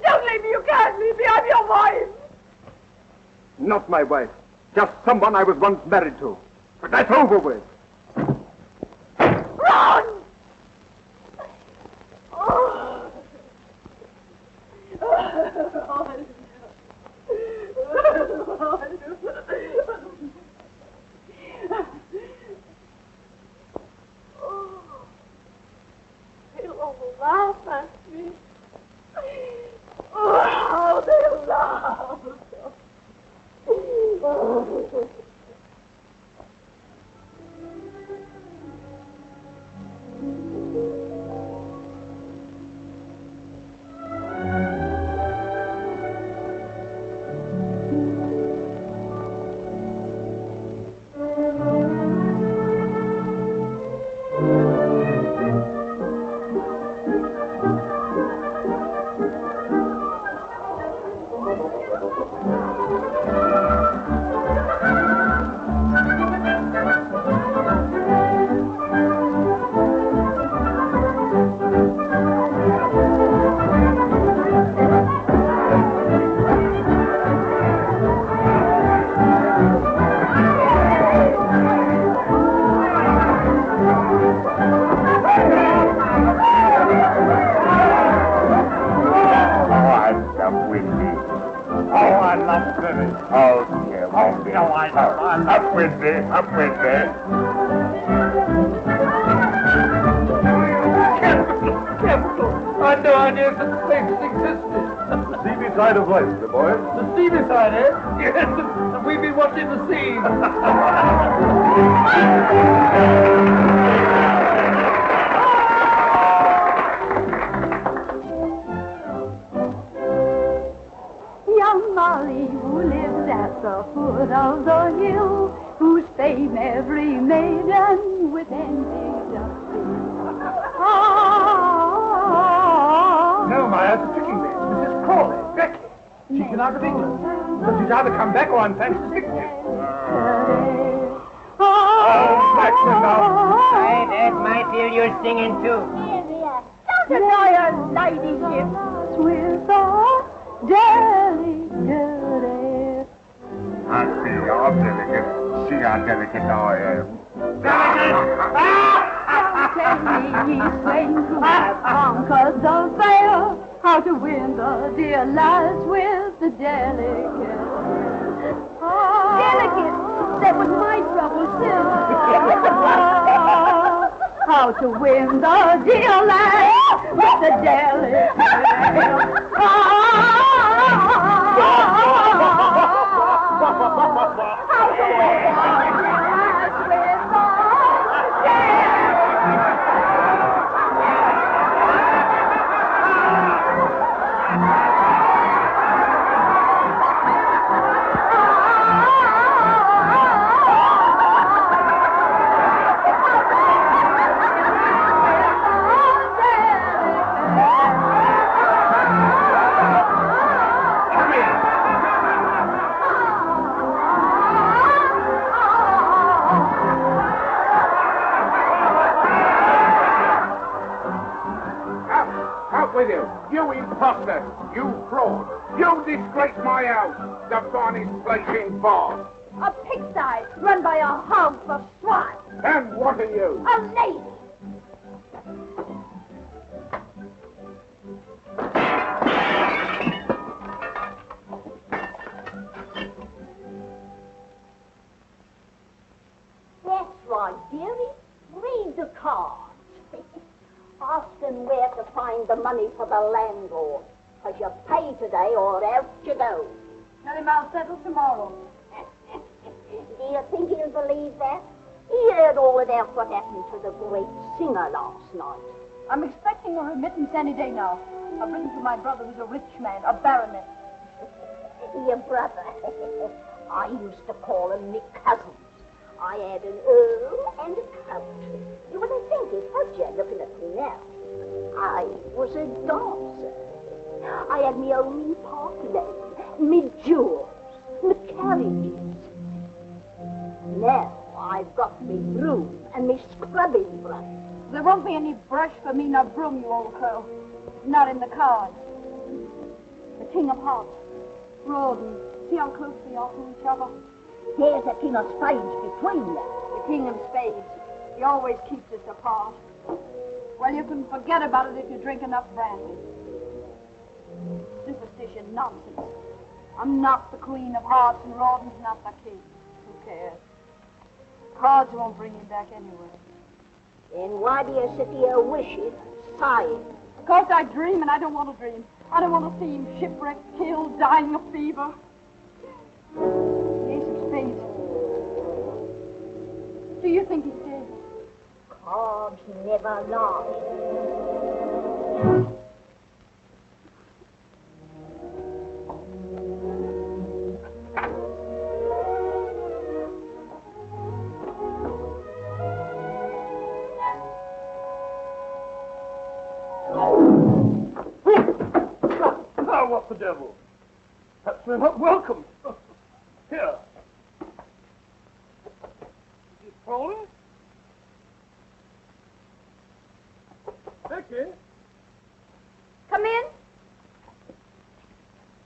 Don't leave me. You can't leave me. I'm your wife. Not my wife. Just someone I was once married to. But that's over with. Run! Oh. They'll all laugh at me. Oh, they'll laugh. Oh. I know. Up with me, up with me. Capital! I had no idea such places existed. The seamy side of life, my boy. The steamy side, eh? Yes, and we've been watching the sea. Young Molly, who lives at the foot of the hill, whose fame every maiden with envy doth fill. No, my eyes are tricking me. Mrs. Crawley, Becky. She's been out of England. But she's either come back or I'm fancy sickness. Oh, that's enough. Aye, that might feel you're singing too. Don't annoy her ladyship with a delicate. I see you're delicate. See how delicate I am. Tell me, sing who has conquered the veil, how to win the dear lads with the delicate. Delicate? That was my trouble, too. How to win the dear lads with the delicate. How to win the lads with the delicate. Out with you! You imposter! You fraud! You disgrace my house! The finest place in Bath! A pigsty run by a hog for swine. And what are you? A lady. That's right, dearie. Read the cards. Ask them where to find the money for the landlord. Because you pay today or out you go. Tell him I'll settle tomorrow. Do you think he'll believe that? He heard all about what happened to the great singer last night. I'm expecting a remittance any day now. I've written to my brother who's a rich man, a baronet. Your brother. I used to call him me cousins. I had an earl and a count. You wouldn't think it, would you, looking at me now? I was a dancer. I had me own park lane, me jewels, me carriages. Now I've got me broom and me scrubbing brush. There won't be any brush for me nor broom, you old crow. Not in the cards. The King of Hearts. Rawdon. See how close we are to each other? There's a king of spades between them. The King of Spades. He always keeps us apart. Well, you can forget about it if you drink enough brandy. Superstition nonsense. I'm not the Queen of Hearts and Rawdon's not the king. Who cares? Cards won't bring him back anyway. Then why do you sit here wishing, sighing? Because I dream and I don't want to dream. I don't want to see him shipwrecked, killed, dying of fever. The Ace of Spades. Do you think he's dead? Cards never lie. Oh, what the devil? Perhaps we're not welcome. Here. Mrs. Crawley? Becky? Come in.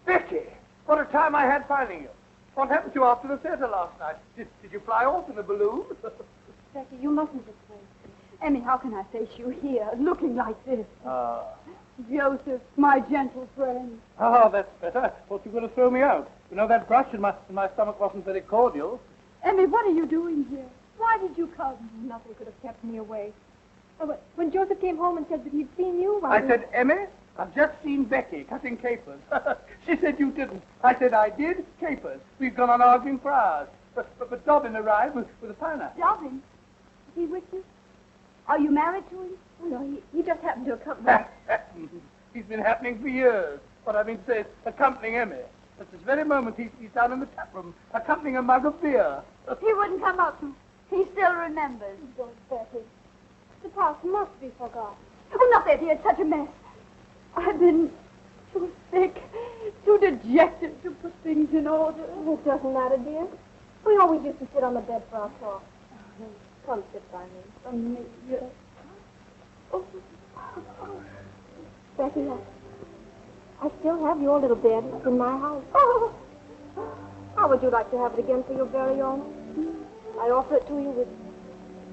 Becky! What a time I had finding you. What happened to you after the theater last night? Did you fly off in a balloon? Becky, you mustn't this way. Emmy, how can I face you here, looking like this? Joseph, my gentle friend. Ah, that's better. I thought you were going to throw me out. You know, that brush in my stomach wasn't very cordial. Emmy, what are you doing here? Why did you come? Nothing could have kept me away. Oh, when Joseph came home and said that he'd seen you, I said, Emmy, I've just seen Becky cutting capers. She said you didn't. I said I did. Capers. We've gone on arguing for hours. But Dobbin arrived with a pineapple. Dobbin? Is he with you? Are you married to him? Oh, no, he just happened to accompany me. He's been happening for years. What I mean to say is accompanying Emmy. At this very moment, he's down in the tap room, accompanying a mug of beer. He wouldn't come up. He still remembers. Don't, Betty. The past must be forgotten. Oh, not that, dear. It's such a mess. I've been too sick, too dejected to put things in order. It doesn't matter, dear. We always used to sit on the bed for our talk. Come sit by me. Oh. Becky, I still have your little bed. It's in my house. Oh. How would you like to have it again for your very own? I offer it to you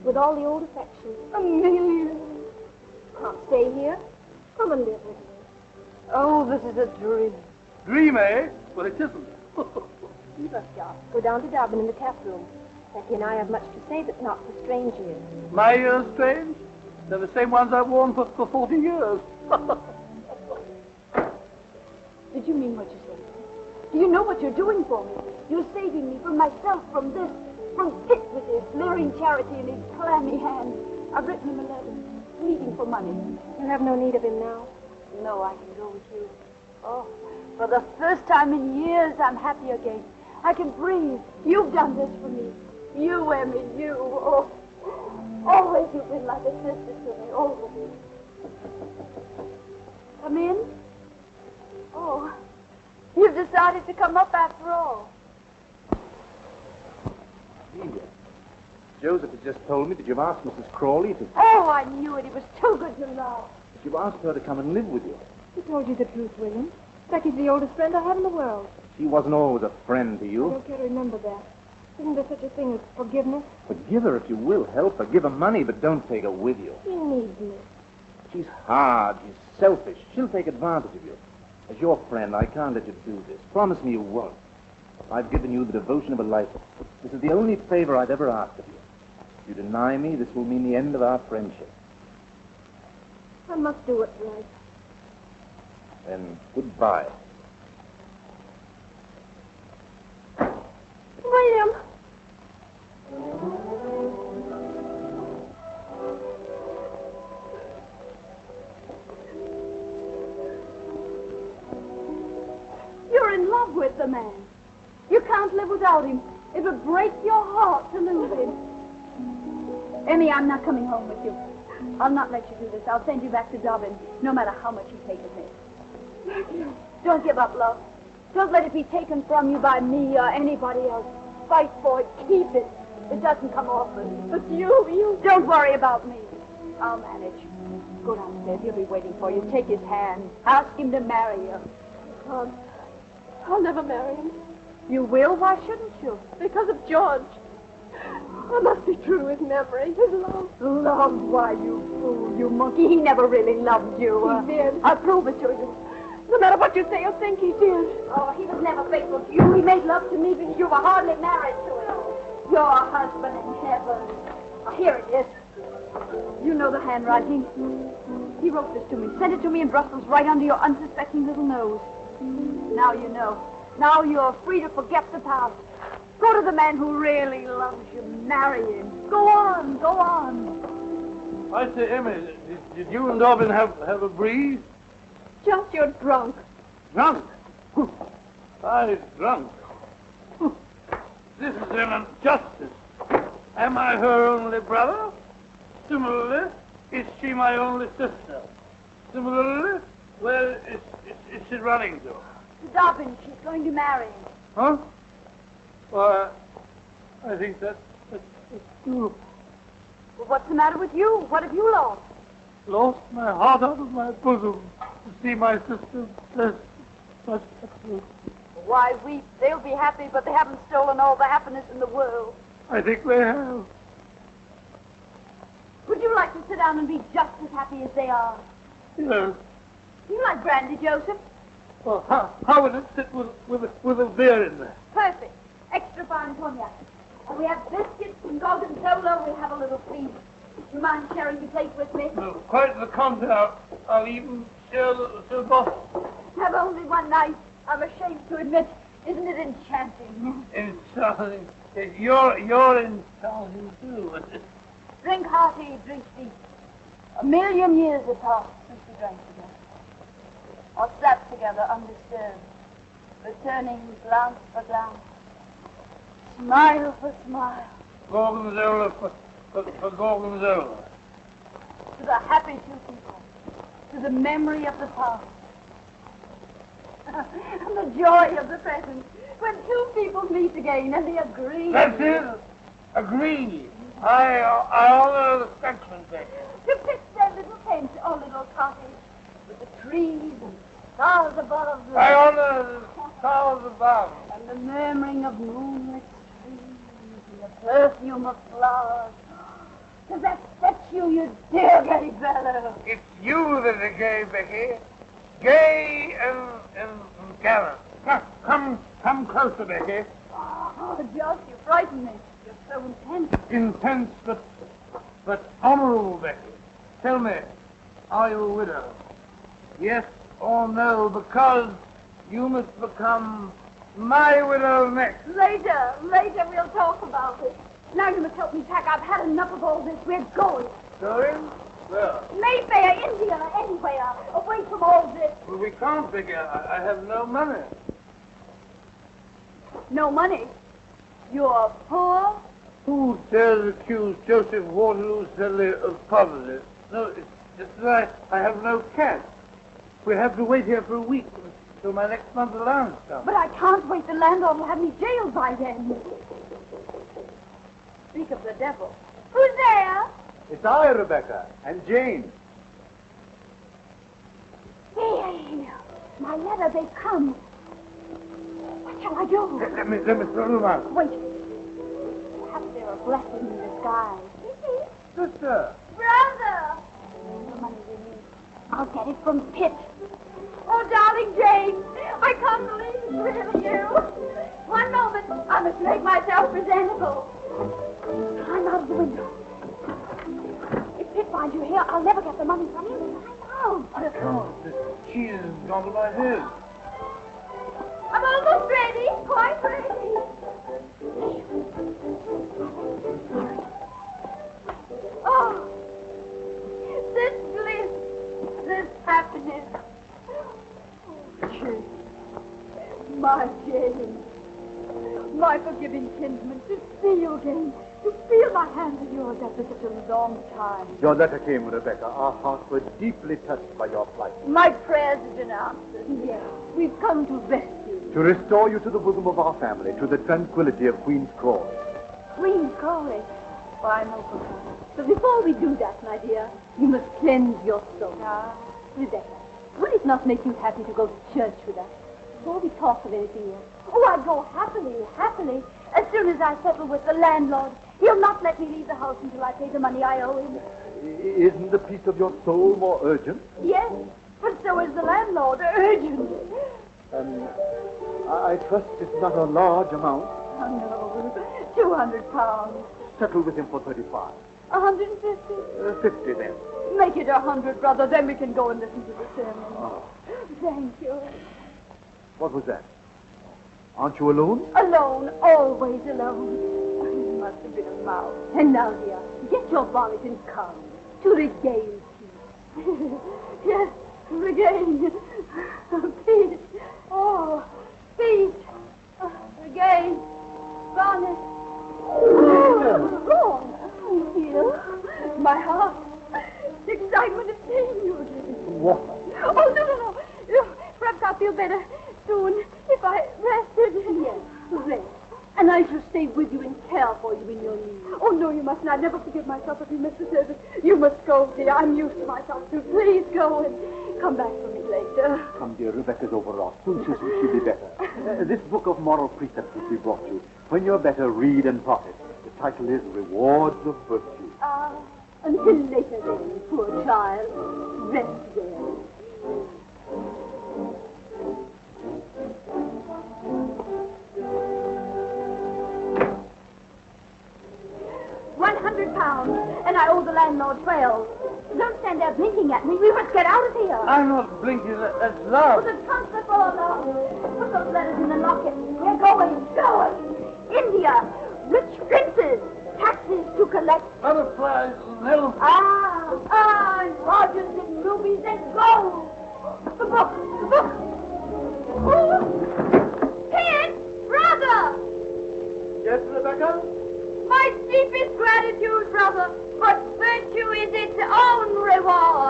with all the old affection. Amelia. Can't stay here. Come and live with me. Oh, this is a dream. Dream, eh? Well, it isn't. You must go down to Dublin in the tap room. Becky and I have much to say that's not for strange ears. My ears strange? They're the same ones I've worn for 40 years. Did you mean what you said? Do you know what you're doing for me? You're saving me from myself, from this, from Pitt with his leering charity in his clammy hand. I've written him a letter, pleading for money. You have no need of him now. No, I can go with you. Oh, for the first time in years, I'm happy again. I can breathe. You've done this for me. You, Emmy, you. Oh, always you've been like a sister to me, always. Come in? Oh, you've decided to come up after all. Amelia, Joseph has just told me that you've asked Mrs. Crawley to... Oh, I knew it. It was too good to love. that you've asked her to come and live with you. He told you the truth, William. Becky's the oldest friend I have in the world. She wasn't always a friend to I you. don't care to remember that. Isn't there such a thing as forgiveness? Forgive her if you will. Help her. Give her money, but don't take her with you. She needs me. She's hard. She's selfish. She'll take advantage of you. As your friend, I can't let you do this. Promise me you won't. I've given you the devotion of a lifetime. This is the only favor I've ever asked of you. If you deny me, this will mean the end of our friendship. I must do it right. Then goodbye. William! You're in love with the man. You can't live without him. It would break your heart to lose him. Emmy, I'm not coming home with you. I'll not let you do this. I'll send you back to Dublin, no matter how much you take of me. Don't give up, love. Don't let it be taken from you by me or anybody else. Fight for it. Keep it. It doesn't come often. But you... Don't worry about me. I'll manage. Go downstairs. He'll be waiting for you. Take his hand. Ask him to marry you. I'll never marry him. You will? Why shouldn't you? Because of George. I must be true to his memory, his love. Love? Why, you fool, you monkey. He never really loved you. He did. I'll prove it to you. No matter what you say or think, he did. Oh, he was never faithful to you. He made love to me because you were hardly married to him. Your husband in heaven. Oh, here it is. You know the handwriting. He wrote this to me, sent it to me in Brussels right under your unsuspecting little nose. Now you know. Now you're free to forget the past. Go to the man who really loves you. Marry him. Go on, go on. I say, Emmy, did you and Dobbin have a breeze? Just you're drunk. Drunk? I drunk. This is an injustice. Am I her only brother? Similarly, is she my only sister? Similarly, where is she running to? Dobbin, she's going to marry him. Huh? Well, I think that's true. Well, what's the matter with you? What have you lost? Lost my heart out of my bosom to see my sister blessed. Such happiness. Why weep? They'll be happy, but they haven't stolen all the happiness in the world. I think they have. Would you like to sit down and be just as happy as they are? Yes. You like brandy, Joseph? Well, how would it sit with a beer in there? Perfect. Extra fine cognac. And we have biscuits and gorgonzola. We have a little feast. Do you mind sharing your plate with me? No, quite the contrary. I'll even share the bottle. Have only one night. I'm ashamed to admit. Isn't it enchanting? Enchanting. You're enchanting too. Drink hearty, drink deep. 1,000,000 years have passed since we drank together. Or sat together undisturbed, returning glance for glance, smile for smile. Gorgonzola for gorgonzola. To the happy two people, to the memory of the past, and the joy of the present, when two people meet again and they agree. That's it. Agree. I honor the Frenchman, Becky. To pitch their little tent or little cottage with the trees and stars above. I honor the stars above. And the murmuring of moonlit streams and the perfume of flowers. Does that set you, you dear gay fellow? It's you that are gay, Becky. Gay and gallant. Come closer, Becky. Oh, Josh, you frighten me. You're so intense. Intense, but honorable, Becky. Tell me, are you a widow? Yes or no, because you must become my widow next. Later we'll talk about it. Now you must help me pack. I've had enough of all this. We're going. Going? Where? Mayfair, India, anywhere. Away from all this. Well, we can't, Becky. I have no money. No money? You're poor? Who dares accuse Joseph Waterloo Sedley of poverty? No, it's that I have no cash. We have to wait here for a week until my next month's allowance comes. But I can't wait. The landlord will have me jailed by then. Speak of the devil. Who's there? It's I, Rebecca, and Jane. Hey, my letter, they've come. What shall I do? Let me throw them out. Wait. Perhaps they're a blessing in disguise. Sister. Brother! The money we need. I'll get it from Pitt. Oh, darling Jane, I can't believe it's really you. One moment, I must make myself presentable. Climb out of the window. If Pitt finds you here, I'll never get the money from him. I can't. The cheese has gone to my head. I'm almost ready, quite ready. Oh, this bliss, this happiness. Oh, Jane, my Jane, my forgiving kinsman, to see you again, to feel my hands in yours after such a long time. Your letter came, Rebecca. Our hearts were deeply touched by your plight. My prayers have been answered. Yes, we've come to rescue you. To restore you to the bosom of our family, to the tranquility of Queen's Crawley. Queen's Crawley. Fine, Uncle. But before we do that, my dear, you must cleanse your soul. Rebecca, would it not make you happy to go to church with us? Before we talk of anything else. Oh, I'd go happily. As soon as I settle with the landlord, he'll not let me leave the house until I pay the money I owe him. Isn't the peace of your soul more urgent? Yes, but so is the landlord. Urgent. I trust it's not a large amount. Oh, no. £200. Settle with him for 35. 150? 50 then. Make it 100, brother. Then we can go and listen to the sermon. Oh. Thank you. What was that? Aren't you alone? Alone, always alone. You must have been a mouse. And now, dear, get your bonnet and come to regain peace. Yes, regain peace. Oh, peace. Regain bonnet. Oh, wrong. Here, my heart. The excitement of seeing you again. What? Oh, no. Perhaps I'll feel better soon if I rested. Yes, rest. And I shall stay with you and care for you in your need. Oh, no, you mustn't. I'd never forgive myself if you missed the service. You must go, dear. I'm used to myself, too. Please go and come back for me later. Come, dear. Rebecca's overwrought. Soon she'll be better. This book of moral precepts which we brought you. When you're better, read and profit. The title is Rewards of Virtue. Until later then, poor child. Rest there. trail. Don't stand there blinking at me. We must get out of here. I'm not blinking. That's love. The trunks are full of love. Put those letters in the locket. We're going. India. Rich princes. Taxes to collect. Butterflies and elves. And Rogers and rubies and gold. The book. Oh, Kid! Brother! Yes, Rebecca? My deepest gratitude, brother, but virtue is its own reward.